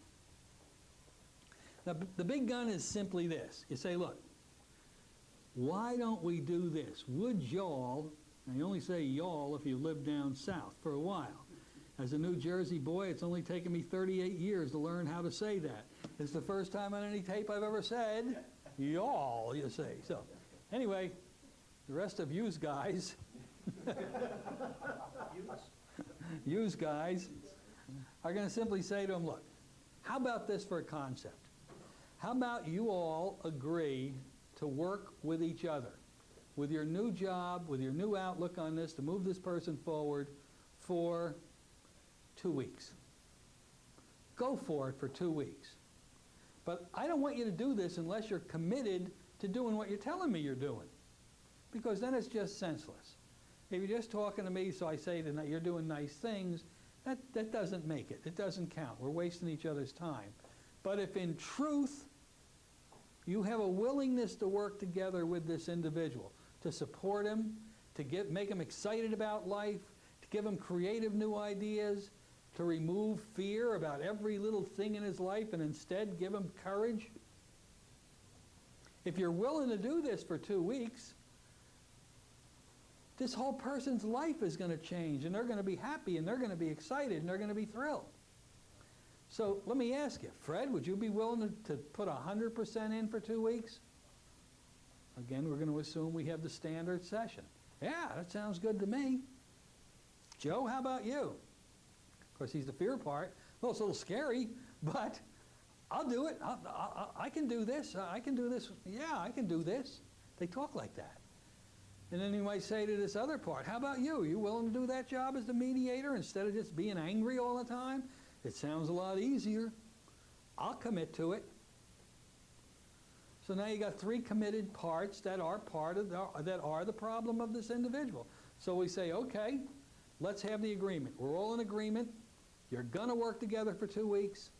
Now, the big gun is simply this. You say, look, why don't we do this? Would y'all, and you only say y'all if you live down south for a while. As a New Jersey boy, it's only taken me 38 years to learn how to say that. It's the first time on any tape I've ever said y'all, you see. So, anyway, the rest of yous guys, yous guys, are going to simply say to them, look, how about this for a concept? How about you all agree to work with each other, with your new job, with your new outlook on this, to move this person forward for 2 weeks. Go for it for 2 weeks. But I don't want you to do this unless you're committed to doing what you're telling me you're doing, because then it's just senseless. If you're just talking to me so I say that you're doing nice things, that doesn't make it. It doesn't count. We're wasting each other's time. But if in truth you have a willingness to work together with this individual, to support him, to make him excited about life, to give him creative new ideas, to remove fear about every little thing in his life and instead give him courage. If you're willing to do this for 2 weeks, this whole person's life is going to change, and they're going to be happy, and they're going to be excited, and they're going to be thrilled. So let me ask you, Fred, would you be willing to put 100% in for 2 weeks? Again, we're going to assume we have the standard session. Yeah, that sounds good to me. Joe, how about you? Of course, he's the fear part. Well, it's a little scary, but I'll do it. I can do this. I can do this. Yeah, I can do this. They talk like that. And then you might say to this other part, how about you? Are you willing to do that job as the mediator instead of just being angry all the time? It sounds a lot easier. I'll commit to it. So now you got 3 committed parts that are the problem of this individual. So we say, okay, let's have the agreement. We're all in agreement. You're going to work together for 2 weeks,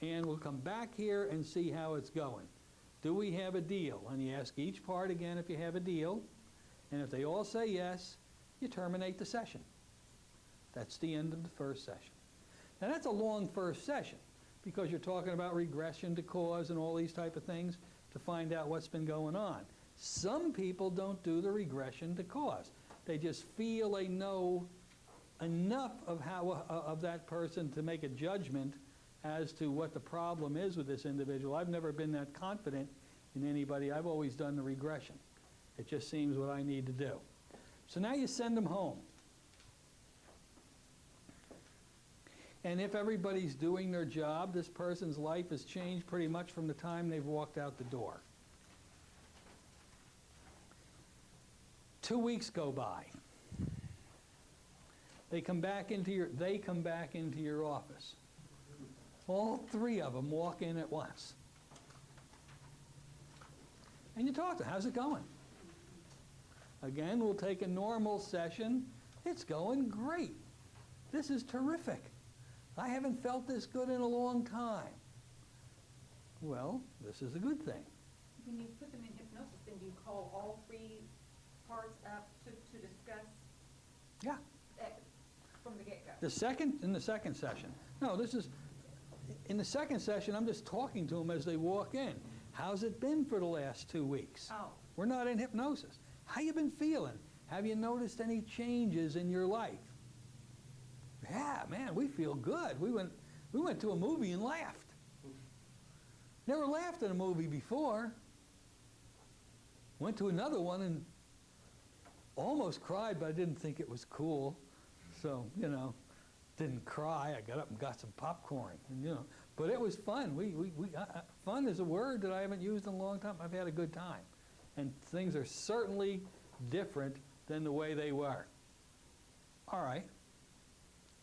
and we'll come back here and see how it's going. Do we have a deal? And you ask each part again if you have a deal. And if they all say yes, you terminate the session. That's the end of the first session. Now that's a long first session because you're talking about regression to cause and all these type of things to find out what's been going on. Some people don't do the regression to cause. They just feel they know enough of that person to make a judgment as to what the problem is with this individual. I've never been that confident in anybody. I've always done the regression. It just seems what I need to do. So now you send them home. And if everybody's doing their job, this person's life has changed pretty much from the time they've walked out the door. 2 weeks go by. They come back into your office. All 3 of them walk in at once. And you talk to them. How's it going? Again, we'll take a normal session. It's going great. This is terrific. I haven't felt this good in a long time. Well, this is a good thing. When you put them in hypnosis, then do you call all 3 parts up to discuss? Yeah. From the get-go? In the second session. No, in the second session, I'm just talking to them as they walk in. How's it been for the last 2 weeks? Oh. We're not in hypnosis. How you been feeling? Have you noticed any changes in your life? Yeah, man, we feel good. We went to a movie and laughed. Never laughed at a movie before. Went to another one and almost cried, but I didn't think it was cool. So, didn't cry. I got up and got some popcorn, and, but it was fun. Fun is a word that I haven't used in a long time. I've had a good time. And things are certainly different than the way they were. All right.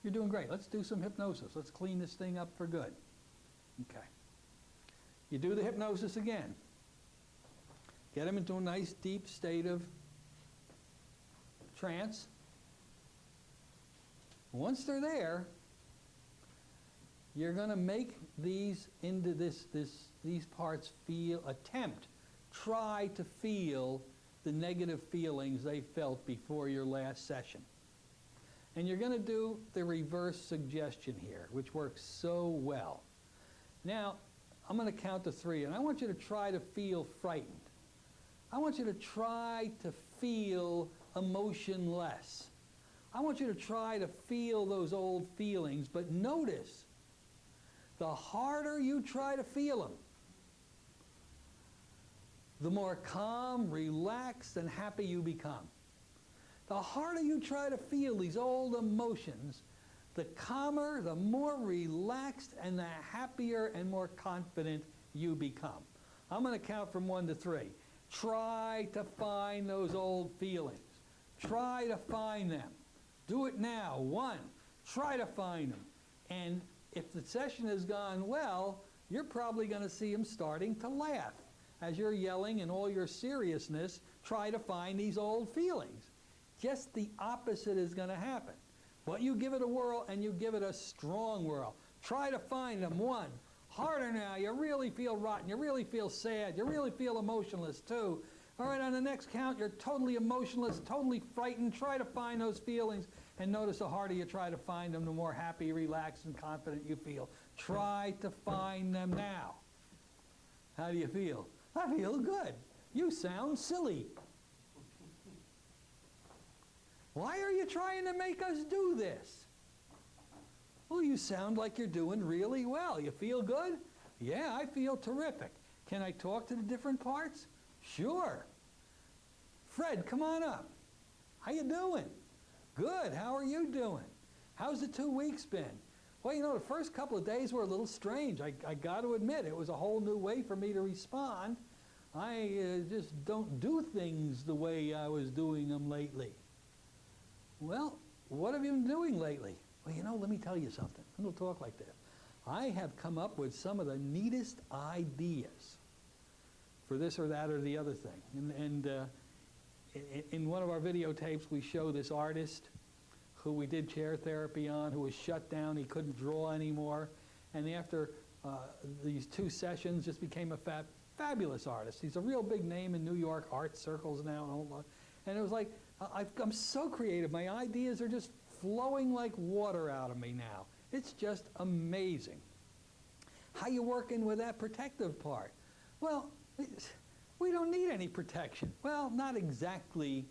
You're doing great. Let's do some hypnosis. Let's clean this thing up for good. Okay. You do the hypnosis again. Get them into a nice deep state of trance. Once they're there, you're going to make these parts try to feel the negative feelings they felt before your last session. And you're going to do the reverse suggestion here, which works so well. Now, I'm going to count to 3, and I want you to try to feel frightened. I want you to try to feel emotionless. I want you to try to feel those old feelings, but notice, the harder you try to feel them, the more calm, relaxed, and happy you become. The harder you try to feel these old emotions, the calmer, the more relaxed, and the happier and more confident you become. I'm going to count from 1 to 3. Try to find those old feelings. Try to find them. Do it now. 1, try to find them. And if the session has gone well, you're probably going to see them starting to laugh. As you're yelling in all your seriousness, try to find these old feelings. Just the opposite is going to happen. But you give it a whirl, and you give it a strong whirl. Try to find them. 1, harder now. You really feel rotten. You really feel sad. You really feel emotionless, too. All right, on the next count, you're totally emotionless, totally frightened. Try to find those feelings. And notice the harder you try to find them, the more happy, relaxed, and confident you feel. Try to find them now. How do you feel? I feel good. You sound silly. Why are you trying to make us do this? Well, you sound like you're doing really well. You feel good? Yeah, I feel terrific. Can I talk to the different parts? Sure. Fred, come on up. How you doing? Good. How are you doing? How's the 2 weeks been? Well, you know, the first couple of days were a little strange. I got to admit, it was a whole new way for me to respond. I just don't do things the way I was doing them lately. Well, what have you been doing lately? Well, you know, let me tell you something. I'm going to talk like this. I have come up with some of the neatest ideas for this or that or the other thing. And in one of our videotapes, we show this artist who we did chair therapy on, who was shut down. He couldn't draw anymore. And after these 2 sessions, just became a fabulous artist. He's a real big name in New York art circles now. And, all, and it was like, I'm so creative. My ideas are just flowing like water out of me now. It's just amazing. How you working with that protective part? Well, we don't need any protection. Well, not exactly.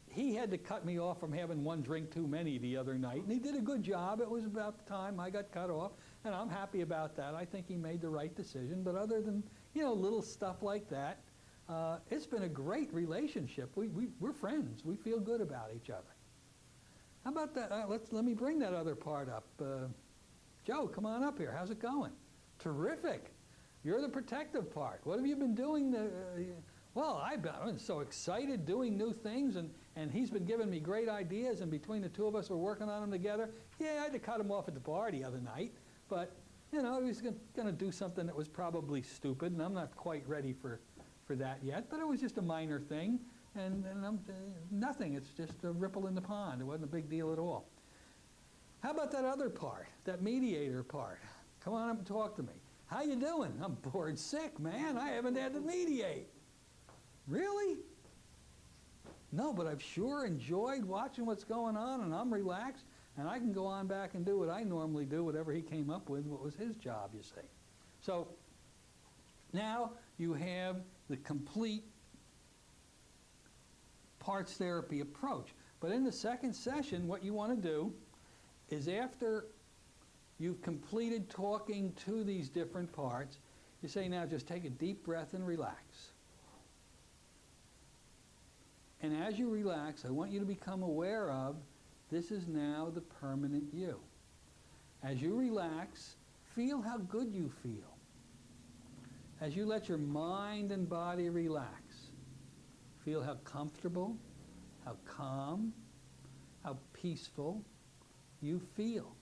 He had to cut me off from having 1 drink too many the other night, and he did a good job. It was about the time I got cut off, and I'm happy about that. I think he made the right decision. But other than, you know, little stuff like that, it's been a great relationship. We're friends. We feel good about each other. How about that? Let me bring that other part up. Joe, come on up here. How's it going? Terrific. You're the protective part. What have you been doing? Well, I've been so excited doing new things, and he's been giving me great ideas, and between the 2 of us, we're working on them together. Yeah, I had to cut him off at the bar the other night, but, you know, he was going to do something that was probably stupid, and I'm not quite ready for that yet, but it was just a minor thing, and nothing. It's just a ripple in the pond. It wasn't a big deal at all. How about that other part, that mediator part? Come on up and talk to me. How you doing? I'm bored sick, man. I haven't had to mediate. Really? No, but I've sure enjoyed watching what's going on, and I'm relaxed, and I can go on back and do what I normally do, whatever he came up with, what was his job, you see. So now you have the complete parts therapy approach. But in the second session, what you want to do is after you've completed talking to these different parts, you say, now just take a deep breath and relax. And as you relax, I want you to become aware of, this is now the permanent you. As you relax, feel how good you feel. As you let your mind and body relax, feel how comfortable, how calm, how peaceful you feel.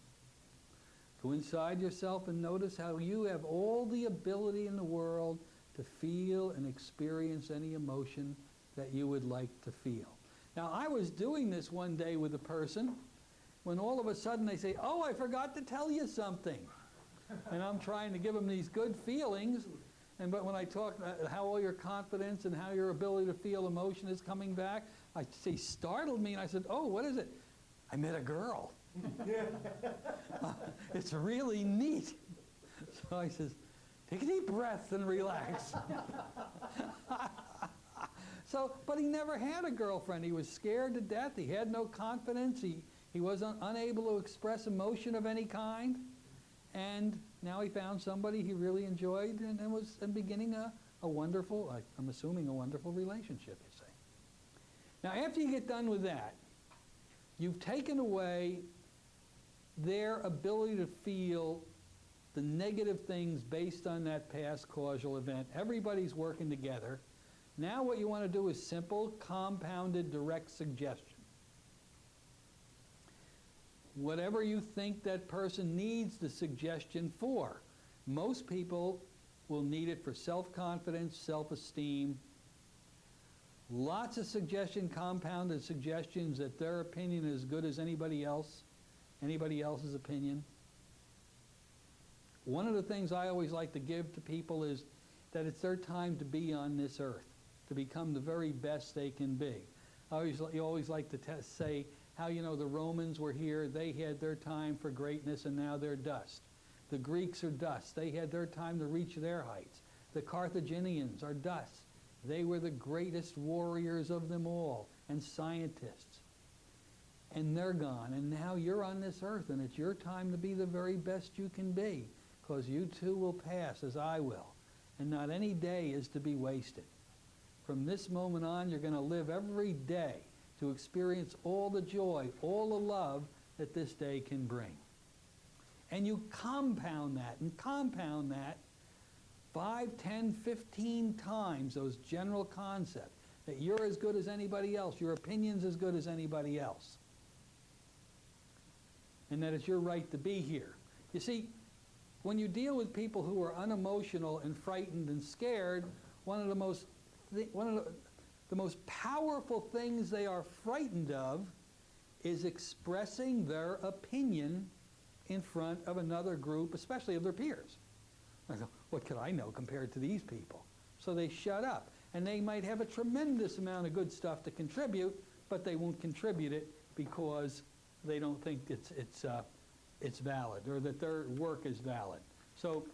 Go inside yourself and notice how you have all the ability in the world to feel and experience any emotion that you would like to feel. Now, I was doing this one day with a person when all of a sudden they say, oh, I forgot to tell you something. And I'm trying to give them these good feelings, but when I talk how all your confidence and how your ability to feel emotion is coming back, they startled me, and I said, oh, what is it? I met a girl. It's really neat. So I says, take a deep breath and relax. So, but he never had a girlfriend. He was scared to death. He had no confidence. He was unable to express emotion of any kind. And now he found somebody he really enjoyed and was beginning a wonderful, I'm assuming a wonderful relationship, you say. Now, after you get done with that, you've taken away their ability to feel the negative things based on that past causal event. Everybody's working together. Now what you want to do is simple, compounded, direct suggestion. Whatever you think that person needs the suggestion for. Most people will need it for self-confidence, self-esteem. Lots of compounded suggestions that their opinion is as good as anybody else's opinion. One of the things I always like to give to people is that it's their time to be on this earth, to become the very best they can be. You always like to say how, the Romans were here, they had their time for greatness and now they're dust. The Greeks are dust. They had their time to reach their heights. The Carthaginians are dust. They were the greatest warriors of them all, and scientists. And they're gone, and now you're on this earth, and it's your time to be the very best you can be, because you too will pass as I will, and not any day is to be wasted. From this moment on, you're going to live every day to experience all the joy, all the love that this day can bring. And you compound that 5, 10, 15 times, those general concepts, that you're as good as anybody else, your opinion's as good as anybody else, and that it's your right to be here. You see, when you deal with people who are unemotional and frightened and scared, one of the most powerful things they are frightened of is expressing their opinion in front of another group, especially of their peers. I go, what could I know compared to these people? So they shut up. And they might have a tremendous amount of good stuff to contribute, but they won't contribute it because they don't think it's valid, or that their work is valid. So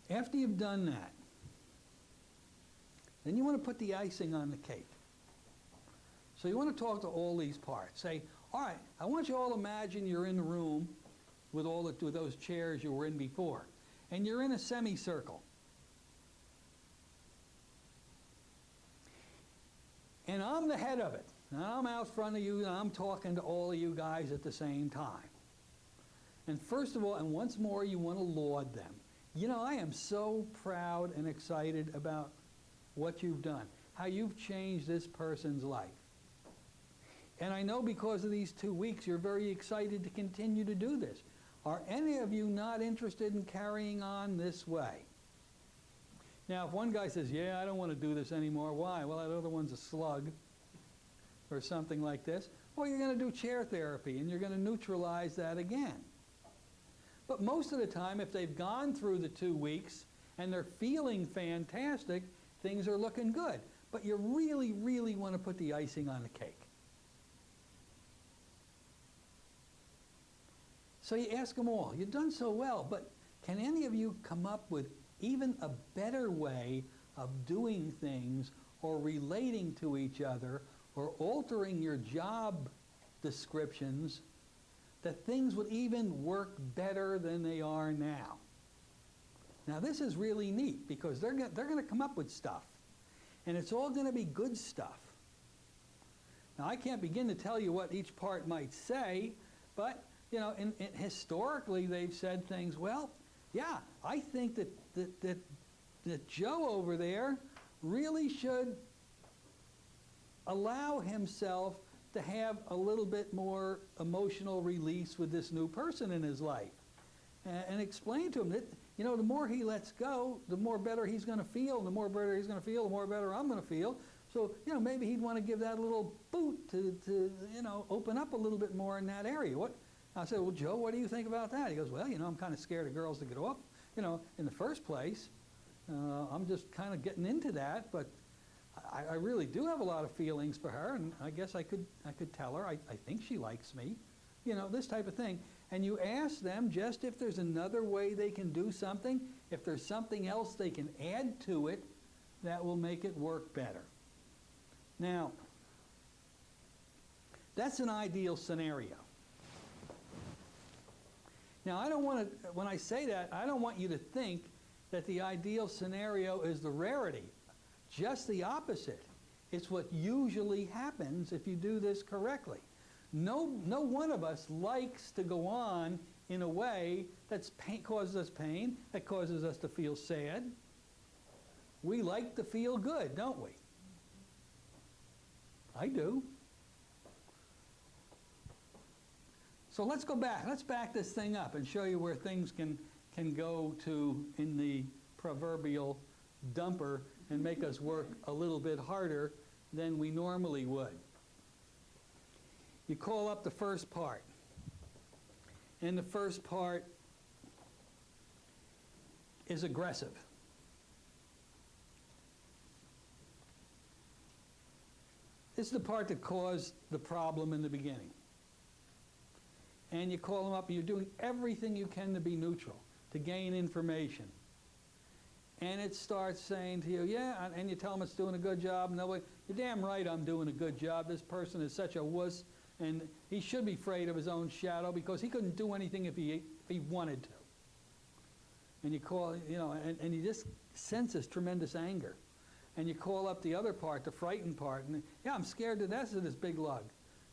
after you've done that, then you want to put the icing on the cake. So you want to talk to all these parts. Say, all right, I want you all to imagine you're in the room with with those chairs you were in before, and you're in a semicircle. And I'm the head of it. And I'm out front of you, and I'm talking to all of you guys at the same time. And first of all, and once more, you want to laud them. I am so proud and excited about what you've done, how you've changed this person's life. And I know because of these 2 weeks, you're very excited to continue to do this. Are any of you not interested in carrying on this way? Now, if one guy says, yeah, I don't want to do this anymore, why? Well, that other one's a slug or something like this. Well, you're going to do chair therapy, and you're going to neutralize that again. But most of the time, if they've gone through the 2 weeks and they're feeling fantastic, things are looking good. But you really, really want to put the icing on the cake. So you ask them all, you've done so well, but can any of you come up with even a better way of doing things or relating to each other or altering your job descriptions that things would even work better than they are now? Now this is really neat because they're going to come up with stuff, and it's all going to be good stuff. Now I can't begin to tell you what each part might say, but historically they've said things, well, yeah, I think that Joe over there really should allow himself to have a little bit more emotional release with this new person in his life. And explain to him that, the more he lets go, the more better he's going to feel, and the more better he's going to feel, the more better I'm going to feel. So, maybe he'd want to give that a little boot to open up a little bit more in that area. I said, well, Joe, what do you think about that? He goes, well, I'm kind of scared of girls to get off, in the first place. I'm just kind of getting into that, but I really do have a lot of feelings for her, and I guess I could tell her I think she likes me, this type of thing. And you ask them just if there's another way they can do something, if there's something else they can add to it that will make it work better. Now, that's an ideal scenario. Now, I don't want to, when I say that, I don't want you to think that the ideal scenario is the rarity. Just the opposite. It's what usually happens if you do this correctly. No one of us likes to go on in a way that causes us pain, that causes us to feel sad. We like to feel good, don't we? I do. So let's go back. Let's back this thing up and show you where things can go to in the proverbial dumper and make us work a little bit harder than we normally would. You call up the first part. And the first part is aggressive. This is the part that caused the problem in the beginning. And you call them up and you're doing everything you can to be neutral, to gain information. And it starts saying to you, yeah, and you tell them it's doing a good job, and they'll be, you're damn right I'm doing a good job. This person is such a wuss, and he should be afraid of his own shadow because he couldn't do anything if he wanted to. And you call, and you just sense this tremendous anger. And you call up the other part, the frightened part, and yeah, I'm scared to death of this big lug.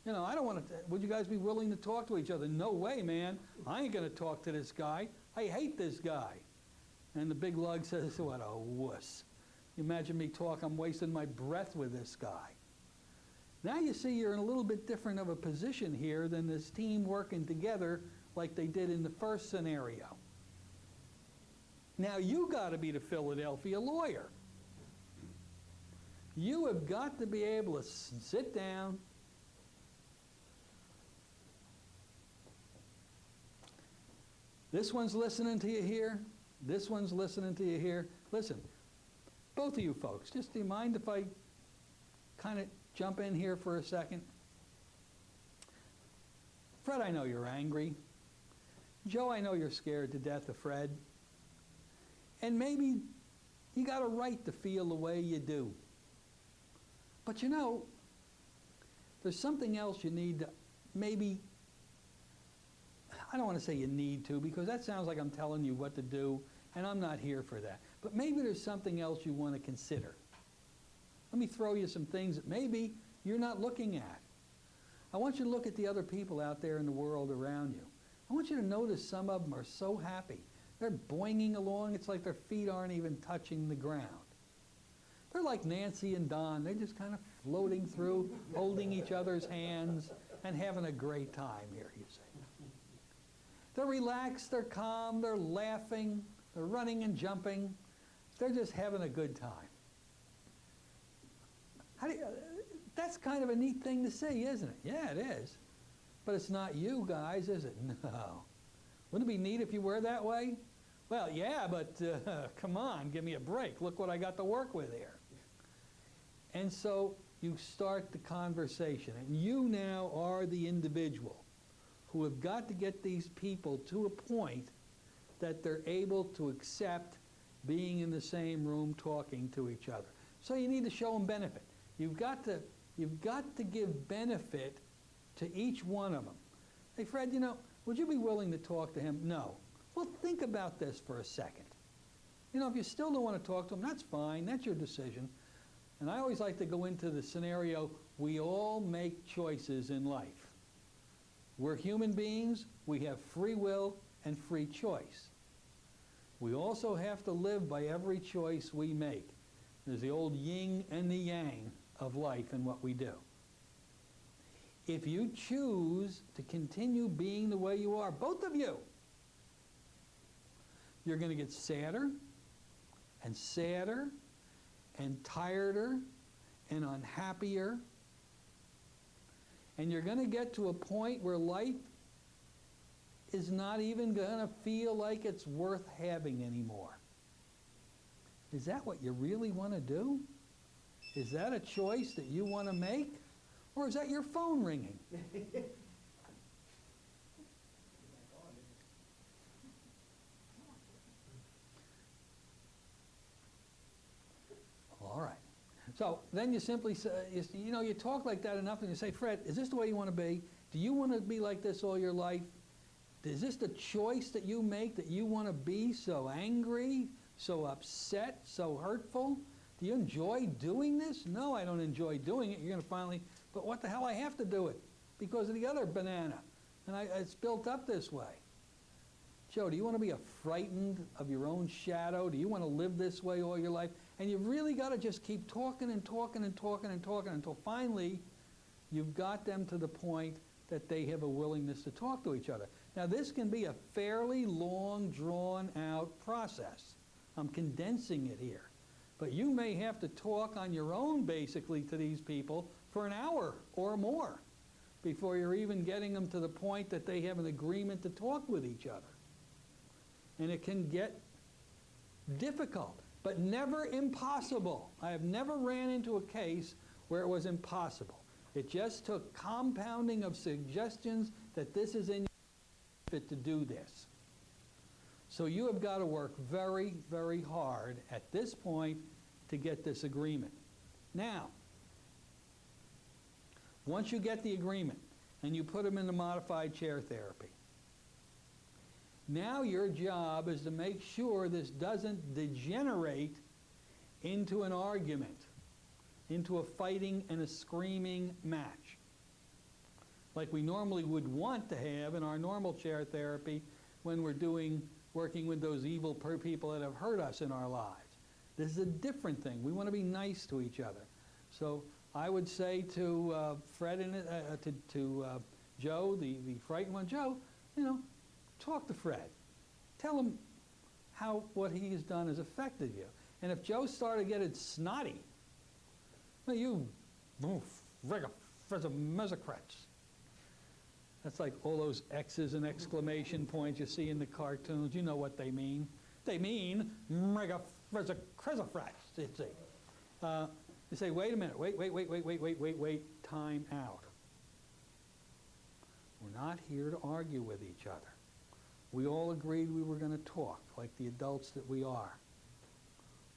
I don't want to, would you guys be willing to talk to each other? No way, man. I ain't going to talk to this guy. I hate this guy. And the big lug says, what a wuss. Imagine me talk, I'm wasting my breath with this guy. Now you see you're in a little bit different of a position here than this team working together like they did in the first scenario. Now you got to be the Philadelphia lawyer. You have got to be able to sit down, this one's listening to you here, this one's listening to you here. Listen, both of you folks, just do you mind if I kind of jump in here for a second? Fred, I know you're angry. Joe, I know you're scared to death of Fred. And maybe you got a right to feel the way you do. But there's something else you need to maybe, I don't want to say you need to, because that sounds like I'm telling you what to do, and I'm not here for that. But maybe there's something else you want to consider. Let me throw you some things that maybe you're not looking at. I want you to look at the other people out there in the world around you. I want you to notice some of them are so happy. They're boinging along. It's like their feet aren't even touching the ground. They're like Nancy and Don. They're just kind of floating through, holding each other's hands, and having a great time here, you see. They're relaxed, they're calm, they're laughing, they're running and jumping. They're just having a good time. That's kind of a neat thing to see, isn't it? Yeah, it is. But it's not you guys, is it? No. Wouldn't it be neat if you were that way? Well, yeah, but come on, give me a break. Look what I got to work with here. And so you start the conversation, and you now are the individual who have got to get these people to a point that they're able to accept being in the same room talking to each other. So you need to show them benefit. You've got to give benefit to each one of them. Hey, Fred, would you be willing to talk to him? No. Well, think about this for a second. If you still don't want to talk to him, that's fine. That's your decision. And I always like to go into the scenario, we all make choices in life. We're human beings. We have free will and free choice. We also have to live by every choice we make. There's the old yin and the yang of life and what we do. If you choose to continue being the way you are, both of you, you're going to get sadder and sadder and tireder and unhappier. And you're going to get to a point where life is not even going to feel like it's worth having anymore. is that what you really want to do? Is that a choice that you want to make? Or is that your phone ringing? All right. So then you simply say, you talk like that enough and you say, Fred, is this the way you want to be? Do you want to be like this all your life? Is this the choice that you make, that you want to be so angry, so upset, so hurtful? Do you enjoy doing this? No, I don't enjoy doing it. You're going to finally, but what the hell, I have to do it because of the other banana. And it's built up this way. Joe, do you want to be frightened of your own shadow? Do you want to live this way all your life? And you've really got to just keep talking and talking and talking and talking until finally you've got them to the point that they have a willingness to talk to each other. Now, this can be a fairly long, drawn-out process. I'm condensing it here. But you may have to talk on your own, basically, to these people for an hour or more before you're even getting them to the point that they have an agreement to talk with each other. And it can get difficult, but never impossible. I have never ran into a case where it was impossible. It just took compounding of suggestions that this is in your benefit to do this. So you have got to work very, very hard at this point to get this agreement. Now, once you get the agreement and you put them into modified chair therapy, now your job is to make sure this doesn't degenerate into an argument, into a fighting and a screaming match, like we normally would want to have in our normal chair therapy when we're working with those evil people that have hurt us in our lives. This is a different thing. We want to be nice to each other. So I would say to Fred and to Joe, the frightened one, Joe, talk to Fred. Tell him how what he has done has affected you. And if Joe started getting snotty, well, you mesocrats. That's like all those X's and exclamation points you see in the cartoons. You know what they mean. They mean megafrezocrats, you see. You say, wait a minute, wait, time out. We're not here to argue with each other. We all agreed we were going to talk like the adults that we are.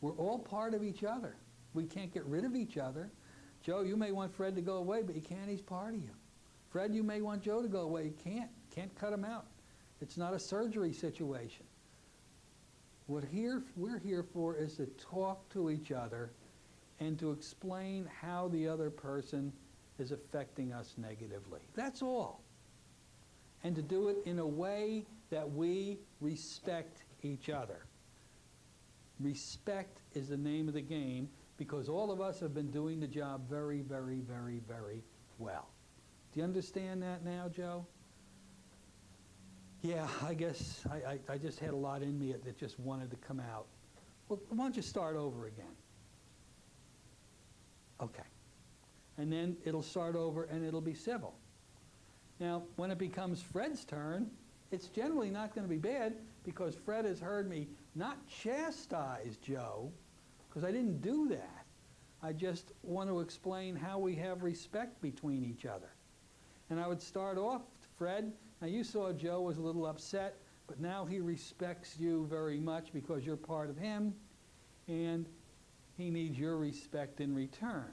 We're all part of each other. We can't get rid of each other. Joe, you may want Fred to go away, but you can't. He's part of you. Fred, you may want Joe to go away. You can't. Can't cut him out. It's not a surgery situation. What we're here for is to talk to each other and to explain how the other person is affecting us negatively. That's all. And to do it in a way that we respect each other. Respect is the name of the game because all of us have been doing the job very, very, very, very well. Do you understand that now, Joe? Yeah, I guess I just had a lot in me that just wanted to come out. Well, why don't you start over again? Okay. And then it'll start over and it'll be civil. Now, when it becomes Fred's turn, it's generally not going to be bad because Fred has heard me not chastise Joe, because I didn't do that. I just want to explain how we have respect between each other. And I would start off, Fred, now you saw Joe was a little upset, but now he respects you very much because you're part of him, and he needs your respect in return.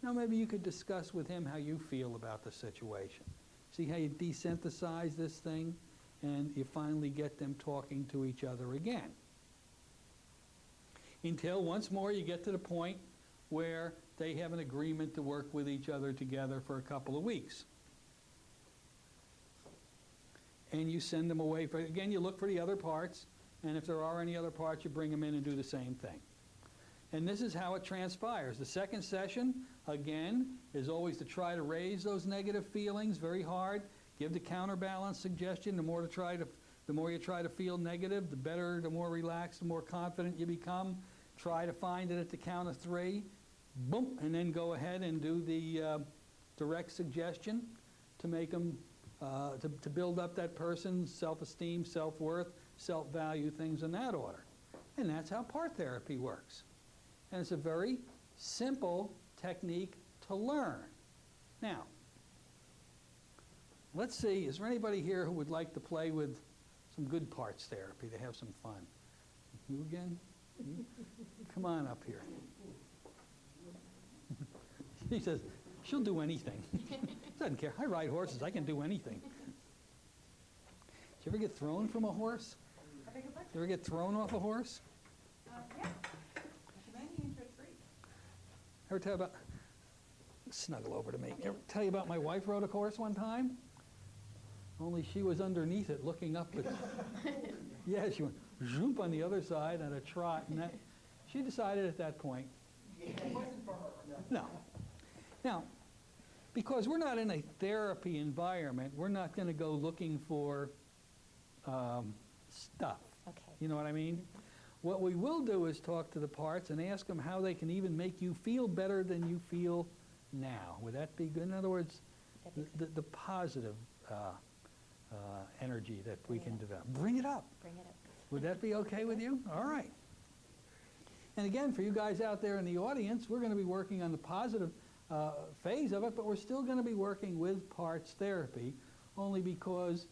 Now maybe you could discuss with him how you feel about the situation. See how you desynthesize this thing, and you finally get them talking to each other again. Until once more you get to the point where they have an agreement to work with each other together for a couple of weeks. And you send them away. Again, you look for the other parts, and if there are any other parts, you bring them in and do the same thing. And this is how it transpires. The second session, again, is always to try to raise those negative feelings very hard. Give the counterbalance suggestion. The more you try to feel negative, the better, the more relaxed, the more confident you become. Try to find it at the count of 3. Boom, and then go ahead and do the direct suggestion to make them, to build up that person's self-esteem, self-worth, self-value, things in that order. And that's how part therapy works. And it's a very simple technique to learn. Now, let's see, is there anybody here who would like to play with some good parts therapy to have some fun? You again? You? Come on up here. She says, she'll do anything. Doesn't care. I ride horses. I can do anything. Did you ever get thrown from a horse? I beg your pardon? You ever get thrown off a horse? Yeah. Landing into a tree. Ever tell you about, snuggle over to me. Ever tell you about my wife rode a horse one time? Only she was underneath it looking up at, yeah, she went zoop on the other side at a trot, and that, she decided at that point, It wasn't for her. no. Now, because we're not in a therapy environment, we're not going to go looking for stuff. Okay. You know what I mean? What we will do is talk to the parts and ask them how they can even make you feel better than you feel now. Would that be good? In other words, the positive energy that we can develop. Bring it up. Bring it up. Would that be okay with you? All right. And again, for you guys out there in the audience, we're going to be working on the positive phase of it, but we're still going to be working with parts therapy, only because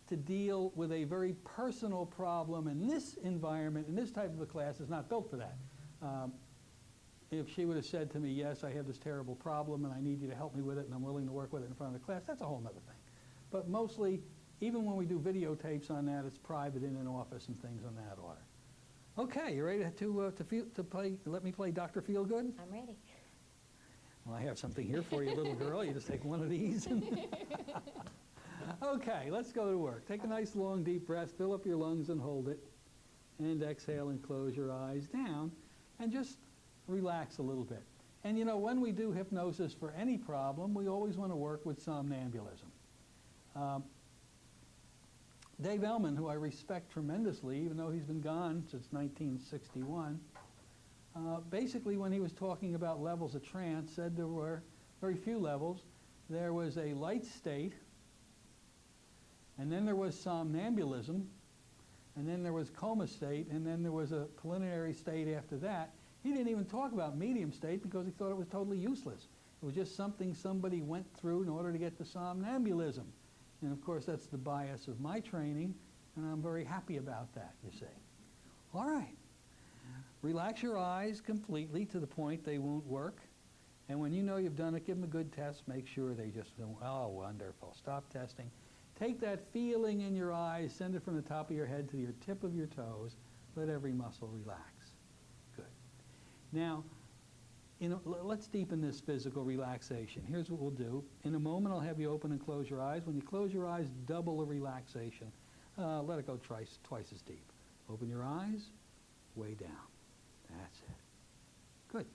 to deal with a very personal problem in this environment, in this type of a class, is not built for that. If she would have said to me, yes, I have this terrible problem and I need you to help me with it and I'm willing to work with it in front of the class, that's a whole other thing. But mostly, even when we do videotapes on that, it's private in an office and things on that order. Okay, you ready to play? Let me play Dr. Feelgood? I'm ready. Well, I have something here for you, little girl. You just take one of these. Okay, let's go to work. Take a nice long deep breath, fill up your lungs and hold it. And exhale and close your eyes down and just relax a little bit. And you know, when we do hypnosis for any problem, we always want to work with somnambulism. Dave Ellman, who I respect tremendously, even though he's been gone since 1961, basically when he was talking about levels of trance, said there were very few levels. There was a light state, and then there was somnambulism, and then there was coma state, and then there was a preliminary state after that. He didn't even talk about medium state because he thought it was totally useless. It was just something somebody went through in order to get to somnambulism. And of course, that's the bias of my training, and I'm very happy about that, you see. All right. Relax your eyes completely to the point they won't work. And when you know you've done it, give them a good test. Make sure they just don't, oh, wonderful. Stop testing. Take that feeling in your eyes, send it from the top of your head to your tip of your toes. Let every muscle relax. Good. Now, let's deepen this physical relaxation. Here's what we'll do. In a moment, I'll have you open and close your eyes. When you close your eyes, double the relaxation. Let it go twice as deep. Open your eyes, way down. That's it. Good.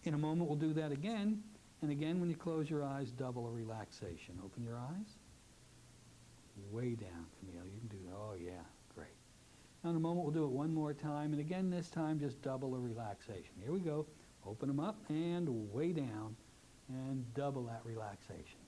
In a moment, we'll do that again. And again, when you close your eyes, double the relaxation. Open your eyes, way down, Camille. You can do that. Oh, yeah, great. Now, in a moment, we'll do it one more time. And again, this time, just double the relaxation. Here we go. Open them up and way down and double that relaxation.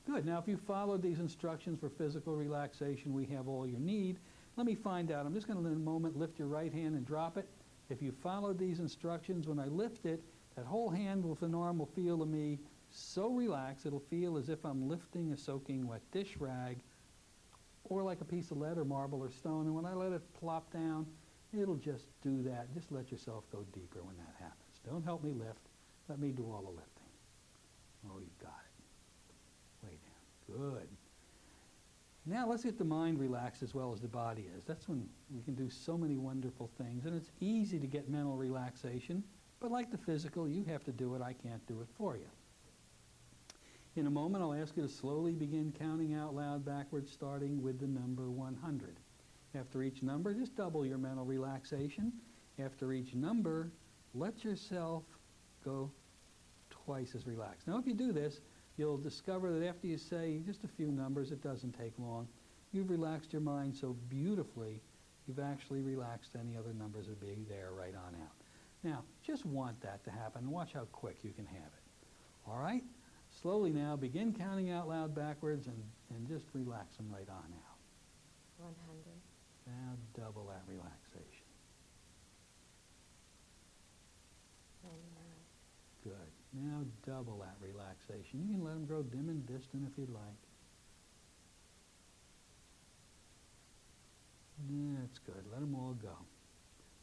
Good. Now, if you followed these instructions for physical relaxation, we have all you need. Let me find out. I'm just going to, in a moment, lift your right hand and drop it. If you followed these instructions, when I lift it, that whole hand with an arm will feel to me so relaxed, it'll feel as if I'm lifting a soaking wet dish rag or like a piece of lead or marble or stone. And when I let it plop down, it'll just do that. Just let yourself go deeper when that happens. Don't help me lift. Let me do all the lifting. Oh, you've got it. Way down. Good. Now let's get the mind relaxed as well as the body is. That's when we can do so many wonderful things. And it's easy to get mental relaxation. But like the physical, you have to do it. I can't do it for you. In a moment, I'll ask you to slowly begin counting out loud backwards, starting with the number 100. After each number, just double your mental relaxation. After each number, let yourself go twice as relaxed. Now, if you do this, you'll discover that after you say just a few numbers, it doesn't take long. You've relaxed your mind so beautifully, you've actually relaxed any other numbers that would be there right on out. Now, just want that to happen. Watch how quick you can have it. All right? Slowly now, begin counting out loud backwards and just relax them right on out. 100. Now double that relaxation. Good. Now double that relaxation. You can let them grow dim and distant if you'd like. That's good. Let them all go.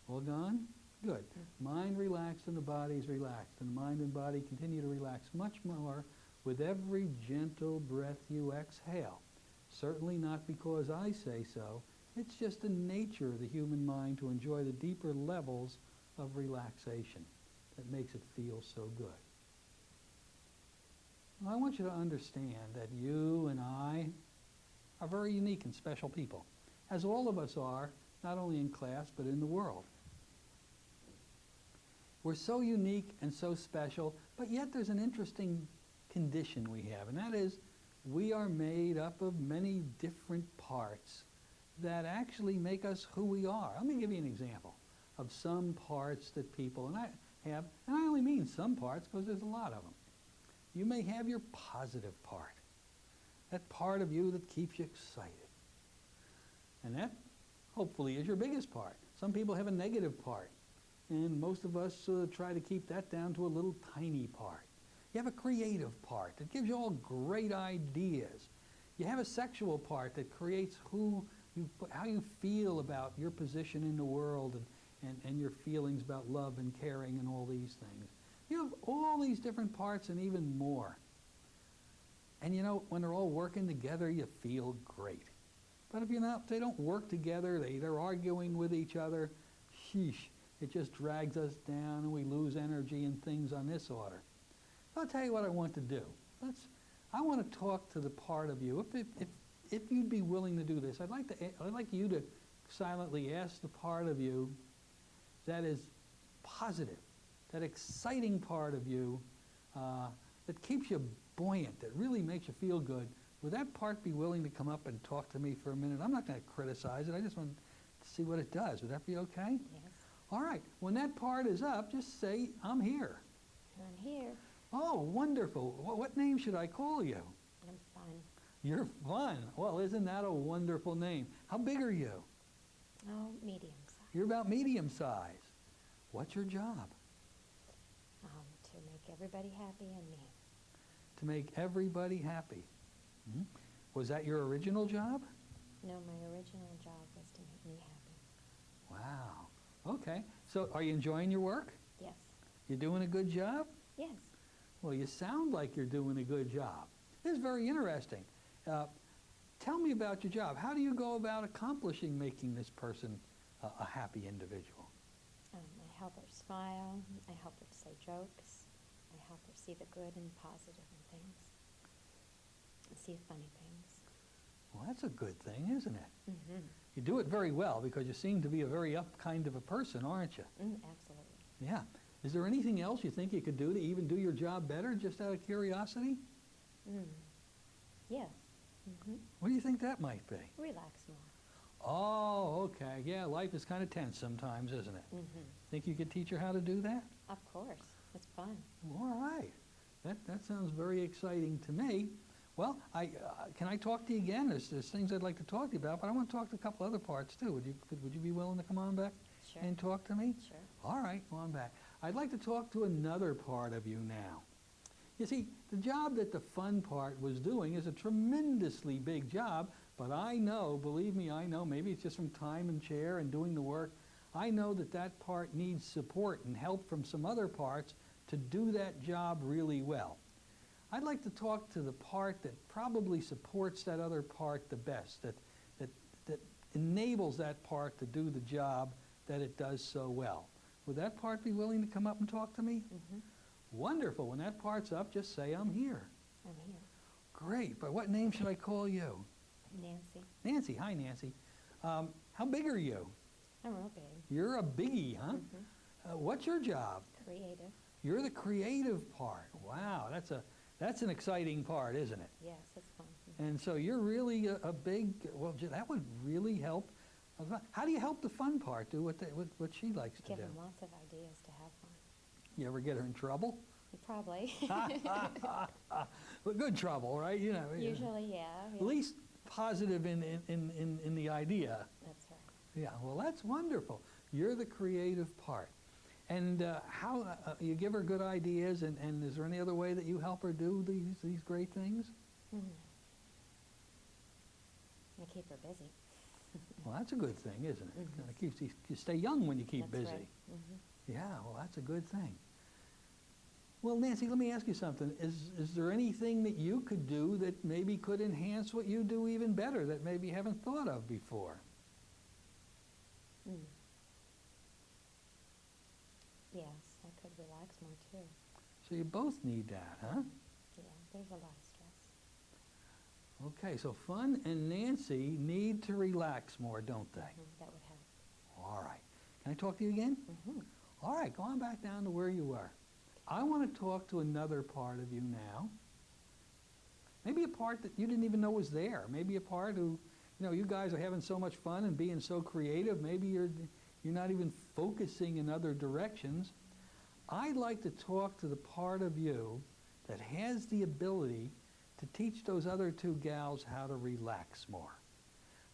All gone? Good. Mind relaxed and the body's relaxed. And the mind and body continue to relax much more with every gentle breath you exhale. Certainly not because I say so. It's just the nature of the human mind to enjoy the deeper levels of relaxation that makes it feel so good. Well, I want you to understand that you and I are very unique and special people, as all of us are, not only in class, but in the world. We're so unique and so special, but yet there's an interesting condition we have, and that is we are made up of many different parts that actually make us who we are. Let me give you an example of some parts that people, and I have, and I only mean some parts because there's a lot of them. You may have your positive part, that part of you that keeps you excited. And that, hopefully, is your biggest part. Some people have a negative part, and most of us try to keep that down to a little tiny part. You have a creative part that gives you all great ideas. You have a sexual part that creates how you feel about your position in the world and your feelings about love and caring and all these things. You have all these different parts and even more. And you know, when they're all working together, you feel great. But if they don't work together, they're arguing with each other, sheesh, it just drags us down and we lose energy and things on this order. I'll tell you what I want to do. I want to talk to the part of you. If you'd be willing to do this, I'd like you to silently ask the part of you that is positive, that exciting part of you that keeps you buoyant, that really makes you feel good. Would that part be willing to come up and talk to me for a minute? I'm not going to criticize it. I just want to see what it does. Would that be okay? Yes. All right. When that part is up, just say, I'm here. I'm here. Oh, wonderful. What name should I call you? I'm fun. You're fun. Well, isn't that a wonderful name? How big are you? Oh, medium size. You're about medium size. What's your job? To make everybody happy and me. To make everybody happy. Hmm? Was that your original job? No, my original job was to make me happy. Wow. Okay. So are you enjoying your work? Yes. You doing a good job? Yes. Well, you sound like you're doing a good job. This is very interesting. Tell me about your job. How do you go about accomplishing making this person a happy individual? I help her smile. I help her say jokes. I help her see the good and positive in things. And see funny things. Well, that's a good thing, isn't it? Mm-hmm. You do it very well because you seem to be a very up kind of a person, aren't you? Absolutely. Yeah. Is there anything else you think you could do to even do your job better, just out of curiosity? Yes. Mm-hmm. What do you think that might be? Relax more. Oh, okay. Yeah, life is kind of tense sometimes, isn't it? Mm-hmm. Think you could teach her how to do that? Of course. It's fun. All right. That sounds very exciting to me. Well, can I talk to you again? There's things I'd like to talk to you about, but I want to talk to a couple other parts too. Would you be willing to come on back Sure. and talk to me? Sure. All right, come on back. I'd like to talk to another part of you now. You see, the job that the fun part was doing is a tremendously big job, but I know, believe me, I know, maybe it's just from time and chair and doing the work, I know that that part needs support and help from some other parts to do that job really well. I'd like to talk to the part that probably supports that other part the best, that enables that part to do the job that it does so well. Would that part be willing to come up and talk to me? Mm-hmm. Wonderful. When that part's up, just say, I'm here. I'm here. Great. But what name should I call you? Nancy. Nancy. Hi, Nancy. How big are you? I'm real big. You're a biggie, huh? Mm-hmm. What's your job? Creative. You're the creative part. Wow, that's an exciting part, isn't it? Yes, it's fun. And so you're really a big, well, that would really help. How do you help the fun part do what she likes to Give do? them lots of ideas to have fun. You ever get her in trouble? Probably. Well, good trouble, right? You know. Usually, yeah. At least positive in the idea. That's right. Yeah, well, that's wonderful. You're the creative part. And how you give her good ideas, and is there any other way that you help her do these great things? Mm-hmm. I keep her busy. Well, that's a good thing, isn't it? Mhm. Kind of keeps you stay young when you keep That's busy. right. Mm-hmm. Yeah, well, that's a good thing. Well, Nancy, let me ask you something. Is there anything that you could do that maybe could enhance what you do even better that maybe you haven't thought of before? Mm. Yes, I could relax more too. So you both need that, huh? Yeah, there's a lot of stress. Okay, so Fun and Nancy need to relax more, don't they? Mm-hmm. That would help. All right. Can I talk to you again? Mm-hmm. All right, go on back down to where you were. I want to talk to another part of you now. Maybe a part that you didn't even know was there. Maybe a part who, you guys are having so much fun and being so creative. Maybe you're not even focusing in other directions. I'd like to talk to the part of you that has the ability to teach those other two gals how to relax more.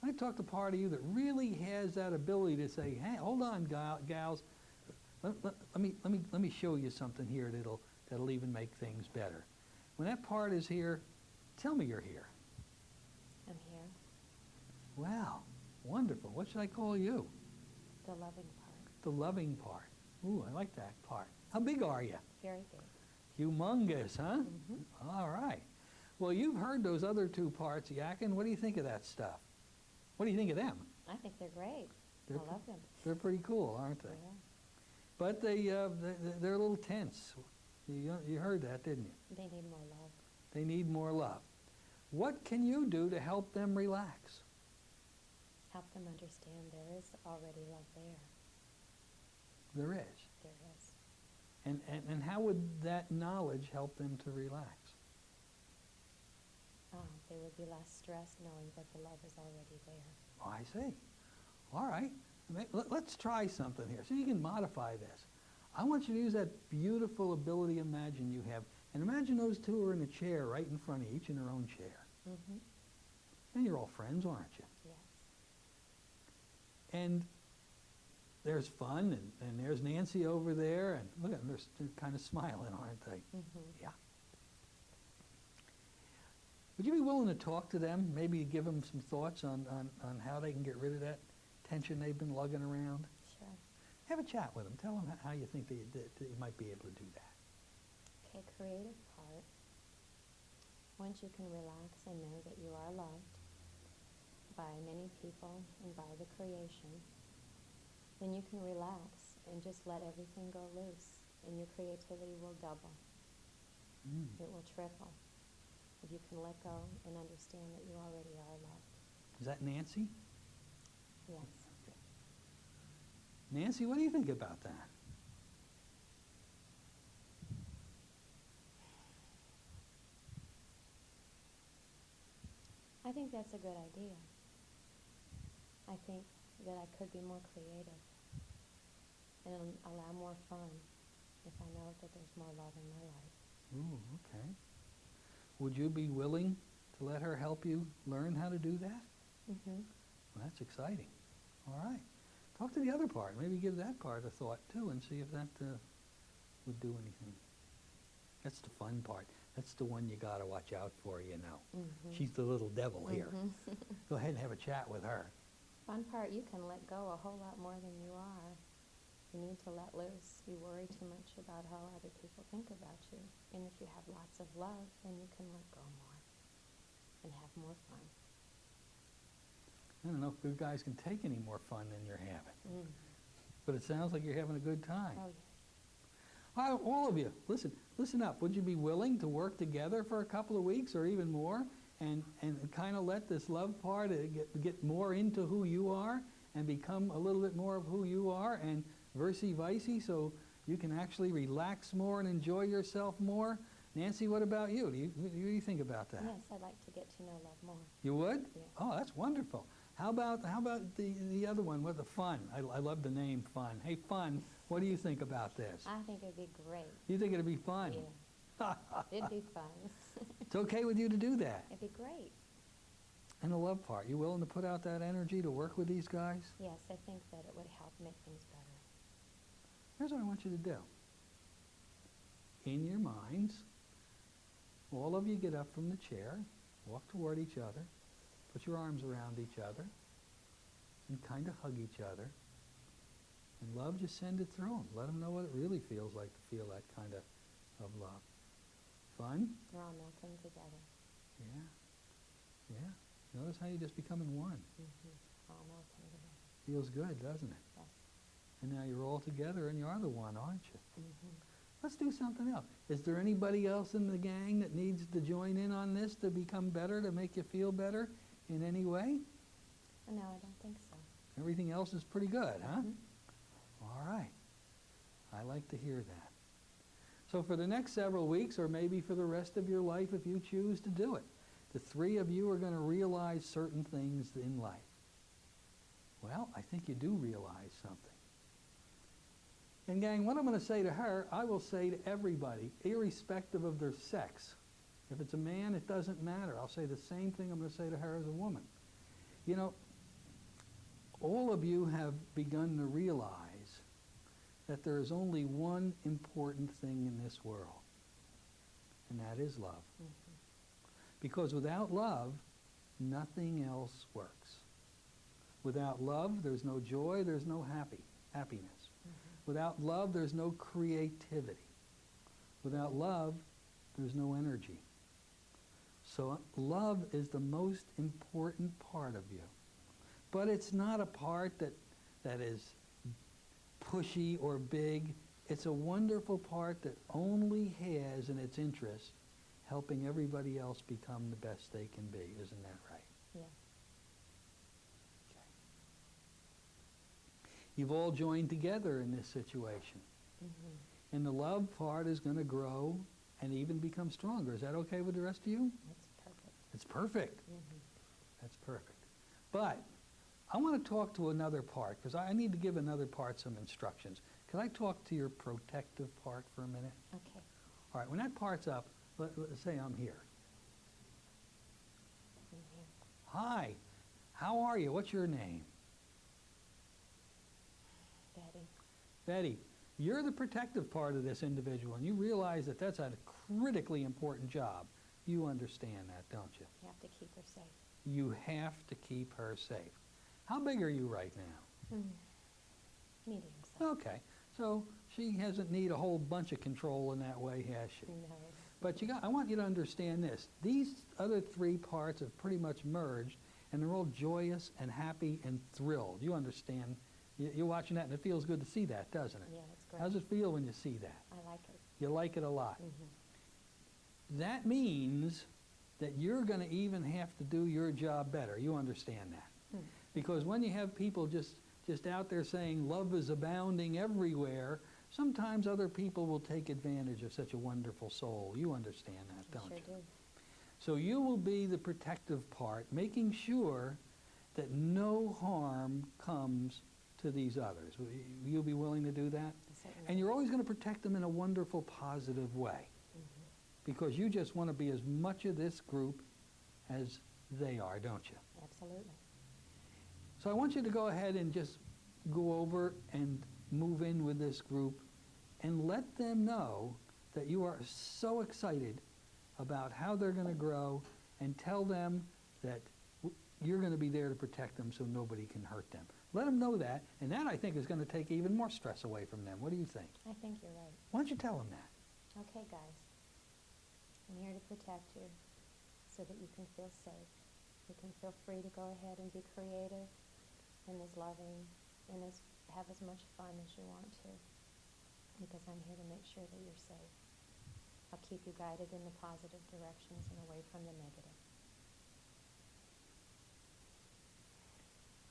I talk to the part of you that really has that ability to say, hey, hold on, gals. Let me show you something here that'll even make things better. When that part is here, tell me you're here. I'm here. Wow, wonderful. What should I call you? The loving part. The loving part. Ooh, I like that part. How big are you? Very big. Humongous, huh? Mm-hmm. All right. Well, you've heard those other two parts yakking. What do you think of that stuff? What do you think of them? I think they're great. I love them. They're pretty cool, aren't they? Yeah. But they're a little tense. You heard that, didn't you? They need more love. They need more love. What can you do to help them relax? Help them understand there is already love there. There is. There is. And how would that knowledge help them to relax? They would be less stressed knowing that the love is already there. Oh, I see. All right. Let's try something here. So you can modify this. I want you to use that beautiful ability imagine you have. And imagine those two are in a chair right in front of you, each in their own chair. Mm-hmm. And you're all friends, aren't you? Yes. And there's Fun, and there's Nancy over there. And look at them, they're kind of smiling, aren't they? Mm-hmm. Yeah. Would you be willing to talk to them, maybe give them some thoughts on how they can get rid of that tension they've been lugging around? Sure. Have a chat with them. Tell them how you think that you might be able to do that. Okay, creative part. Once you can relax and know that you are loved by many people and by the creation, then you can relax and just let everything go loose, and your creativity will double. Mm. It will triple. If you can let go and understand that you already are loved. Is that Nancy? Yes. Nancy, what do you think about that? I think that's a good idea. I think that I could be more creative and allow more fun if I know that there's more love in my life. Ooh, okay. Would you be willing to let her help you learn how to do that? Mm-hmm. Well, that's exciting. All right. Talk to the other part. Maybe give that part a thought, too, and see if that would do anything. That's the fun part. That's the one you got to watch out for, Mm-hmm. She's the little devil here. Mm-hmm. Go ahead and have a chat with her. Fun part, you can let go a whole lot more than you are. You need to let loose. You worry too much about how other people think about you. And if you have lots of love, then you can let go more and have more fun. I don't know if you guys can take any more fun than you're having. Mm. But it sounds like you're having a good time. Oh, yes. All of you, listen up. Would you be willing to work together for a couple of weeks or even more and kind of let this love part get more into who you are and become a little bit more of who you are, and versi versa, so you can actually relax more and enjoy yourself more? Nancy, what about you? What do you think about that? Yes, I'd like to get to know love more. You would? Yes. Oh, that's wonderful. How about the other one with the Fun? I love the name Fun. Hey, Fun, what do you think about this? I think it'd be great. You think it'd be fun? Yeah. It'd be fun. It's okay with you to do that? It'd be great. And the love part, you willing to put out that energy to work with these guys? Yes, I think that it would help make things better. Here's what I want you to do. In your minds, all of you get up from the chair, walk toward each other, put your arms around each other, and kind of hug each other. And love, just send it through them. Let them know what it really feels like to feel that kind of love. Fun? We're all melting together. Yeah. Yeah. Notice how you're just becoming one. All melting together. Feels good, doesn't it? Yes. And now you're all together and you are the one, aren't you? Mm-hmm. Let's do something else. Is there anybody else in the gang that needs to join in on this to become better, to make you feel better in any way? No, I don't think so. Everything else is pretty good, huh? Mhm. All right. I like to hear that. So for the next several weeks, or maybe for the rest of your life if you choose to do it, the three of you are going to realize certain things in life. Well, I think you do realize something. And gang, what I'm going to say to her, I will say to everybody, irrespective of their sex. If it's a man, it doesn't matter. I'll say the same thing I'm going to say to her as a woman. You know, all of you have begun to realize that there is only one important thing in this world, and that is love. Because without love, nothing else works. Without love, there's no joy, there's no happiness. Without love, there's no creativity. Without love, there's no energy. So love is the most important part of you. But it's not a part that is pushy or big. It's a wonderful part that only has in its interest helping everybody else become the best they can be. Isn't that right? Yes. Okay. You've all joined together in this situation. And the love part is going to grow and even become stronger. Is that okay with the rest of you? That's perfect. It's perfect. That's perfect. But I want to talk to another part, because I need to give another part some instructions. Can I talk to your protective part for a minute? Okay. All right, when that part's up, let's say I'm here. I'm here. Hi, how are you? What's your name? Betty. Betty, you're the protective part of this individual, and you realize that that's a critically important job. You understand that, don't you? You have to keep her safe. You have to keep her safe. How big are you right now? Medium size. Okay, so she hasn't need a whole bunch of control in that way, has she? No. But I want you to understand this. These other three parts have pretty much merged, and they're all joyous and happy and thrilled. You understand? You're watching that, and it feels good to see that, doesn't it? Yeah, it's great. How does it feel when you see that? I like it. You like it a lot. That means that you're going to even have to do your job better. You understand that? Because when you have people just out there saying love is abounding everywhere, sometimes other people will take advantage of such a wonderful soul. You understand that, don't you? Sure do. So you will be the protective part, making sure that no harm comes to these others. You'll be willing to do that? Certainly. And you're always going to protect them in a wonderful, positive way. Because you just want to be as much of this group as they are, don't you? Absolutely. So I want you to go ahead and just go over and move in with this group and let them know that you are so excited about how they're going to grow, and tell them that you're going to be there to protect them so nobody can hurt them. Let them know that, and that I think is going to take even more stress away from them. What do you think? I think you're right. Why don't you tell them that? Okay, guys. I'm here to protect you so that you can feel safe. You can feel free to go ahead and be creative and as loving and have as much fun as you want to, because I'm here to make sure that you're safe. I'll keep you guided in the positive directions and away from the negative.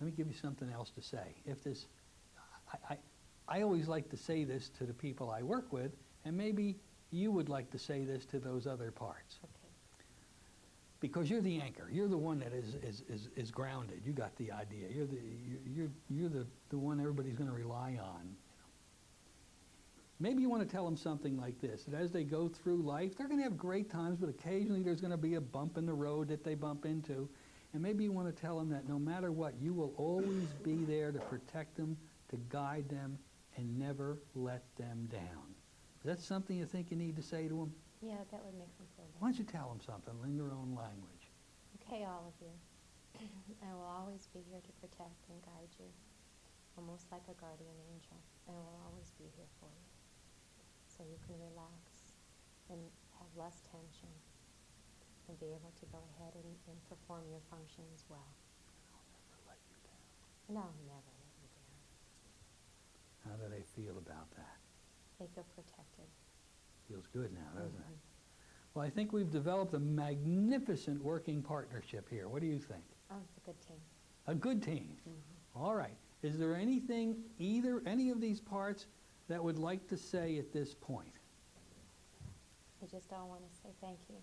Let me give you something else to say. If this, I always like to say this to the people I work with, and maybe you would like to say this to those other parts. Okay. Because you're the anchor. You're the one that is grounded. You got the idea. You're the one everybody's going to rely on. Maybe you want to tell them something like this, that as they go through life, they're going to have great times, but occasionally there's going to be a bump in the road that they bump into. And maybe you want to tell them that no matter what, you will always be there to protect them, to guide them, and never let them down. Is that something you think you need to say to them? Yeah, that would make them feel Why better. don't you tell them something in your own language? Okay, all of you. I will always be here to protect and guide you, almost like a guardian angel. I will always be here for you, so you can relax and have less tension and be able to go ahead and perform your functions well. I'll never let you down. No, never let you down. How do they feel about that? They feel protected. Feels good now, doesn't it? Mhm. Well, I think we've developed a magnificent working partnership here. What do you think? Oh, it's a good team. A good team. Mhm. All right. Is there anything, any of these parts, that would like to say at this point? I just all want to say thank you.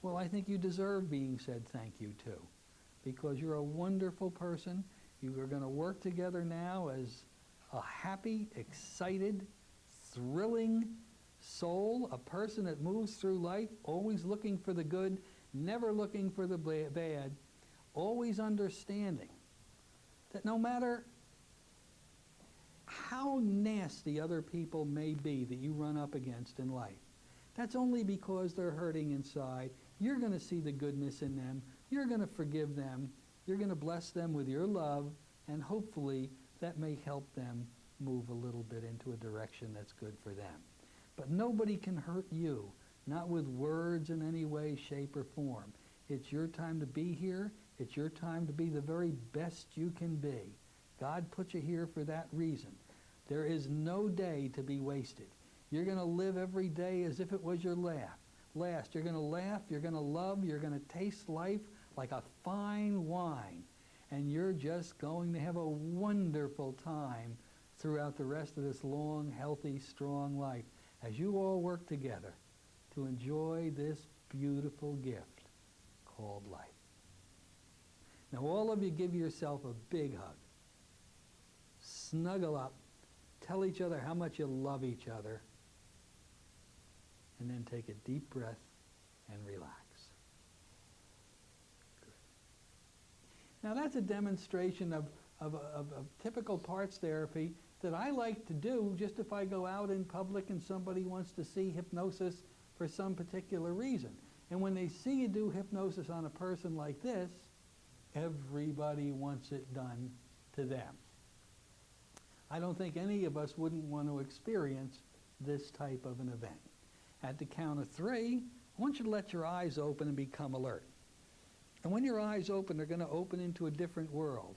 Well, I think you deserve being said thank you too, because you're a wonderful person. You are going to work together now as a happy, excited, thrilling soul, a person that moves through life always looking for the good, never looking for the bad, always understanding that no matter how nasty other people may be that you run up against in life, that's only because they're hurting inside. You're going to see the goodness in them. You're going to forgive them. You're going to bless them with your love, and hopefully that may help them move a little bit into a direction that's good for them. But nobody can hurt you, not with words in any way, shape, or form. It's your time to be here. It's your time to be the very best you can be. God put you here for that reason. There is no day to be wasted. You're going to live every day as if it was your last. You're going to laugh, you're going to love, you're going to taste life like a fine wine. And you're just going to have a wonderful time throughout the rest of this long, healthy, strong life as you all work together to enjoy this beautiful gift called life. Now all of you give yourself a big hug. Snuggle up. Tell each other how much you love each other. And then take a deep breath and relax. Good. Now that's a demonstration of typical parts therapy that I like to do just if I go out in public and somebody wants to see hypnosis for some particular reason. And when they see you do hypnosis on a person like this, everybody wants it done to them. I don't think any of us wouldn't want to experience this type of an event. At the count of 3, I want you to let your eyes open and become alert. And when your eyes open, they're going to open into a different world.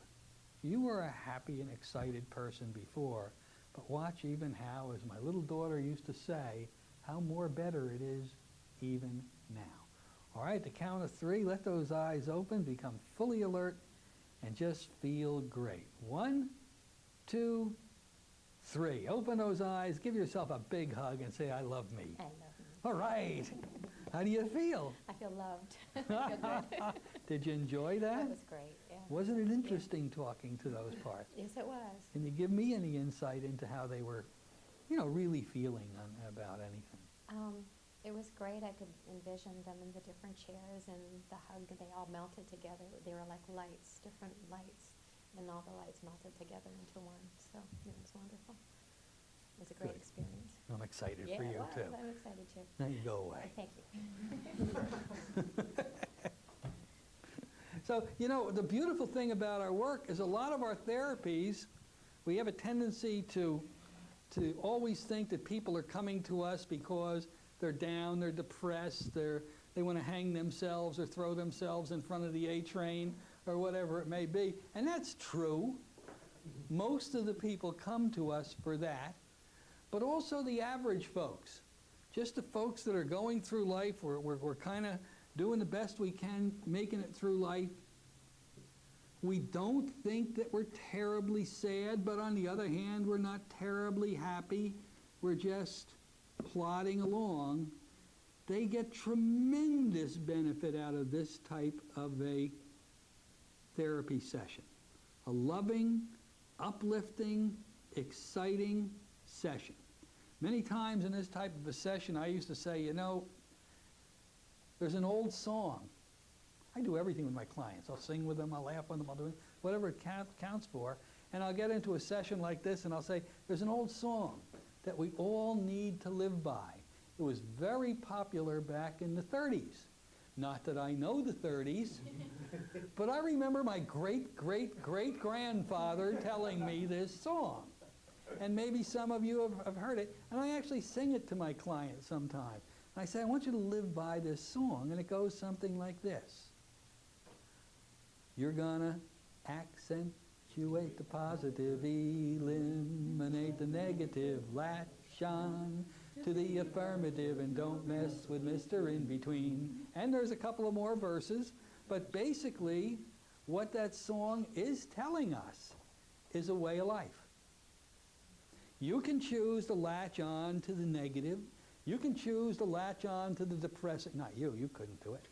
You were a happy and excited person before, but watch even how, as my little daughter used to say, how more better it is even now. All right, at the count of 3, let those eyes open, become fully alert, and just feel great. 1, 2, 3. Open those eyes, give yourself a big hug, and say, I love me. I love you. All right. How do you feel? I feel loved. I feel good. Did you enjoy that? That was great, yeah. Wasn't it interesting talking to those parts? Yes, it was. Can you give me any insight into how they were, really feeling about anything? It was great. I could envision them in the different chairs and the hug. They all melted together. They were like lights, different lights, and all the lights melted together into one. So it was wonderful. It was a great Good. experience. I'm excited Yeah, for it you, was. too. I'm excited too. Now you go away. Thank you. So, the beautiful thing about our work is a lot of our therapies, we have a tendency to always think that people are coming to us because they're down, they're depressed, they want to hang themselves or throw themselves in front of the A train or whatever it may be. And that's true. Most of the people come to us for that. But also the average folks, just the folks that are going through life, we're kind of doing the best we can, making it through life. We don't think that we're terribly sad, but on the other hand, we're not terribly happy. We're just plodding along. They get tremendous benefit out of this type of a therapy session. A loving, uplifting, exciting session. Many times in this type of a session, I used to say, there's an old song I do everything with my clients. I'll sing with them, I'll laugh with them, I'll do whatever it counts for. And I'll get into a session like this and I'll say, there's an old song that we all need to live by. It was very popular back in the 30s. Not that I know the 30s, but I remember my great-great-great-grandfather telling me this song. And maybe some of you have heard it, and I actually sing it to my clients sometime. And I say, I want you to live by this song, and it goes something like this. You're gonna accentuate the positive, eliminate the negative, latch on to the affirmative, and don't mess with Mr. In Between. And there's a couple of more verses, but basically what that song is telling us is a way of life. You can choose to latch on to the negative. You can choose to latch on to the depressing. Not you, you couldn't do it.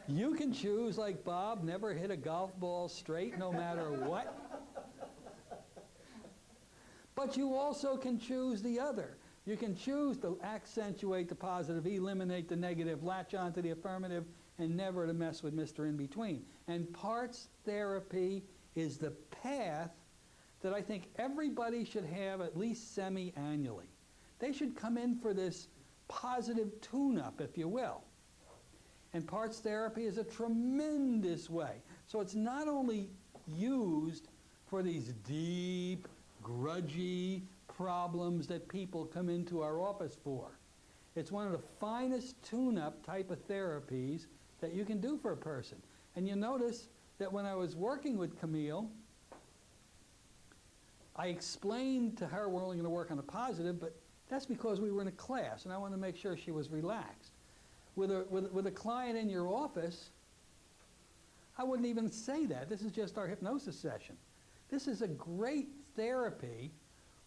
You can choose, like Bob, never hit a golf ball straight no matter what. But you also can choose the other. You can choose to accentuate the positive, eliminate the negative, latch on to the affirmative, and never to mess with Mr. In Between. And parts therapy is the path that I think everybody should have at least semi-annually. They should come in for this positive tune-up, if you will. And parts therapy is a tremendous way. So it's not only used for these deep, grudgy problems that people come into our office for. It's one of the finest tune-up type of therapies that you can do for a person. And you notice that when I was working with Camille, I explained to her we're only going to work on the positive, but that's because we were in a class, and I wanted to make sure she was relaxed. With a client in your office, I wouldn't even say that. This is just our hypnosis session. This is a great therapy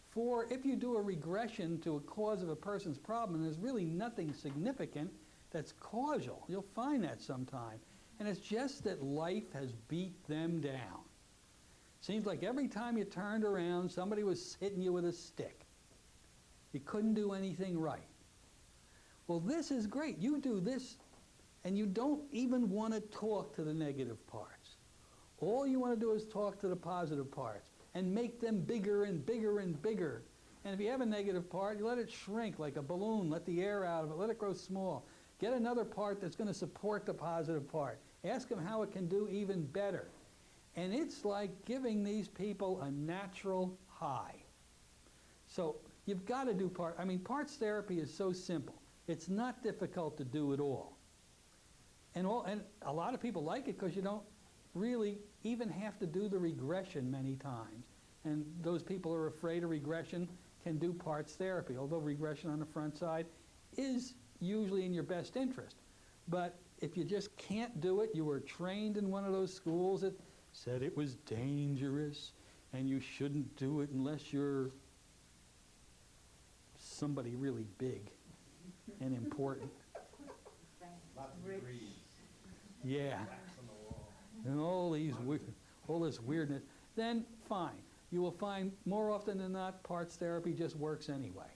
for if you do a regression to a cause of a person's problem, and there's really nothing significant that's causal. You'll find that sometime. And it's just that life has beat them down. Seems like every time you turned around, somebody was hitting you with a stick. You couldn't do anything right. Well, this is great. You do this, and you don't even want to talk to the negative parts. All you want to do is talk to the positive parts and make them bigger and bigger and bigger. And if you have a negative part, you let it shrink like a balloon. Let the air out of it. Let it grow small. Get another part that's going to support the positive part. Ask them how it can do even better. And it's like giving these people a natural high. So you've got to do parts therapy is so simple. It's not difficult to do at all. And a lot of people like it because you don't really even have to do the regression many times. And those people who are afraid of regression can do parts therapy, although regression on the front side is usually in your best interest. But if you just can't do it, you were trained in one of those schools that said it was dangerous and you shouldn't do it unless you're somebody really big and important. Lots of degrees. Yeah. Plaques on the wall. And all this weirdness, then fine. You will find more often than not parts therapy just works anyway.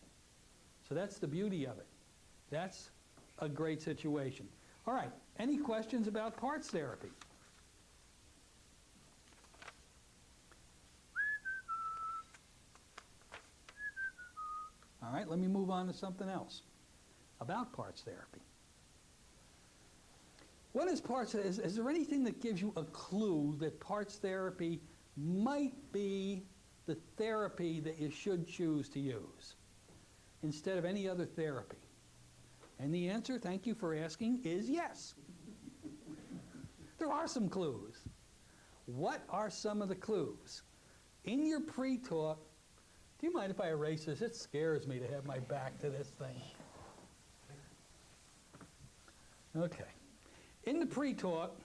So that's the beauty of it. That's a great situation. All right, any questions about parts therapy? All right, let me move on to something else about parts therapy. What is parts? Is there anything that gives you a clue that parts therapy might be the therapy that you should choose to use instead of any other therapy? And the answer, thank you for asking, is yes. There are some clues. What are some of the clues? In your pre-talk, do you mind if I erase this? It scares me to have my back to this thing. Okay. In the pre-talk,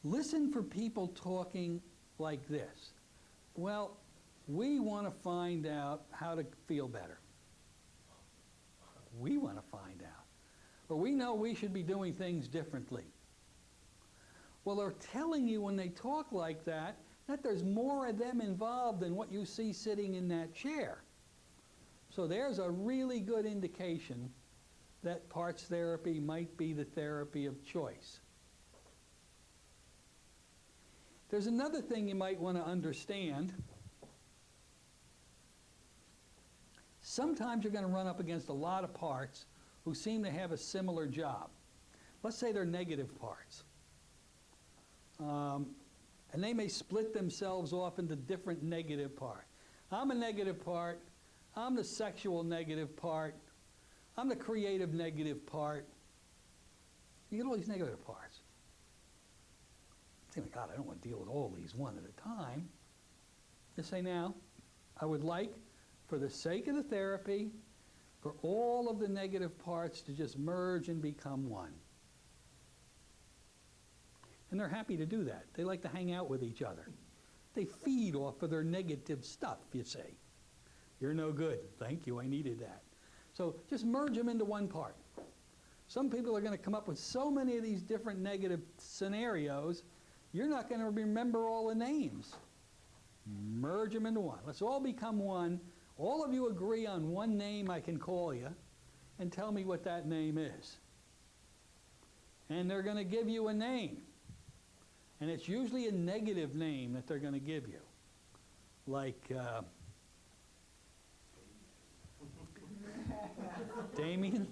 listen for people talking like this. Well, we want to find out how to feel better. We want to find out. Or we know we should be doing things differently. Well, they're telling you when they talk like that there's more of them involved than what you see sitting in that chair. So there's a really good indication that parts therapy might be the therapy of choice. There's another thing you might want to understand. Sometimes you're going to run up against a lot of parts who seem to have a similar job. Let's say they're negative parts. And they may split themselves off into different negative parts. I'm a negative part. I'm the sexual negative part. I'm the creative negative part. You get all these negative parts. You think, God, I don't want to deal with all these one at a time. Just say now, I would like, for the sake of the therapy, for all of the negative parts to just merge and become one. And they're happy to do that. They like to hang out with each other. They feed off of their negative stuff, you see. You're no good. Thank you, I needed that. So just merge them into one part. Some people are going to come up with so many of these different negative scenarios, you're not going to remember all the names. Merge them into one. Let's all become one. All of you agree on one name I can call you, and tell me what that name is. And they're going to give you a name. And it's usually a negative name that they're going to give you. Like Damien.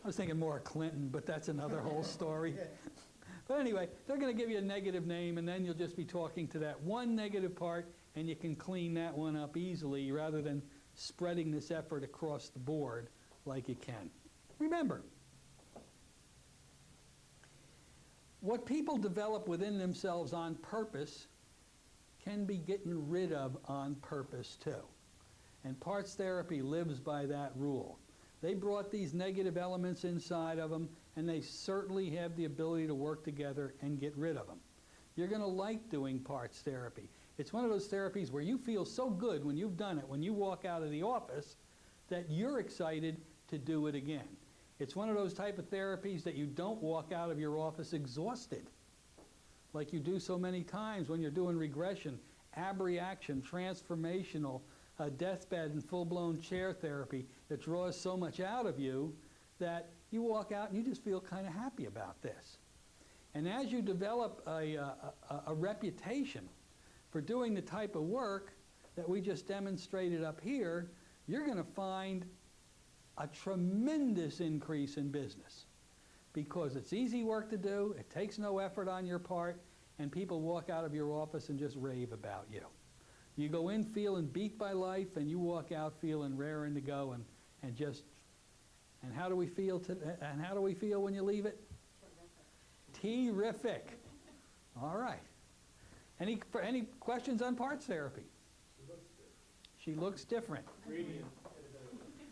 I was thinking more Clinton, but that's another whole story. But anyway, they're going to give you a negative name, and then you'll just be talking to that one negative part, and you can clean that one up easily rather than spreading this effort across the board like you can. Remember, what people develop within themselves on purpose can be getting rid of on purpose too. And parts therapy lives by that rule. They brought these negative elements inside of them, and they certainly have the ability to work together and get rid of them. You're going to like doing parts therapy. It's one of those therapies where you feel so good when you've done it, when you walk out of the office, that you're excited to do it again. It's one of those type of therapies that you don't walk out of your office exhausted, like you do so many times when you're doing regression, abreaction, transformational, deathbed, and full-blown chair therapy that draws so much out of you that you walk out and you just feel kind of happy about this. And as you develop a reputation for doing the type of work that we just demonstrated up here, you're going to find a tremendous increase in business because it's easy work to do, it takes no effort on your part, and people walk out of your office and just rave about you. You go in feeling beat by life, and you walk out feeling raring to go, and how do we feel and how do we feel when you leave it? Terrific. All right. Any questions on parts therapy? She looks different. Radiant.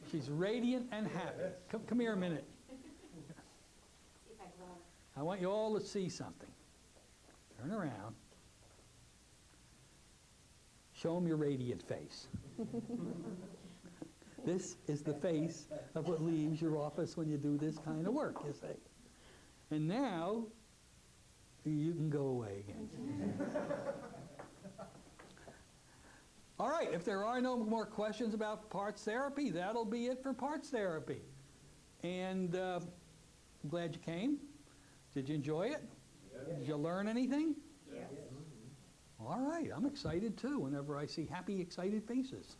She's radiant and happy. Come here a minute. I want you all to see something. Turn around. Show them your radiant face. This is the face of what leaves your office when you do this kind of work, you see. And now, you can go away again. All right, if there are no more questions about parts therapy, that'll be it for parts therapy. And I'm glad you came. Did you enjoy it? Yes. Did you learn anything? Yes. All right, I'm excited too whenever I see happy, excited faces.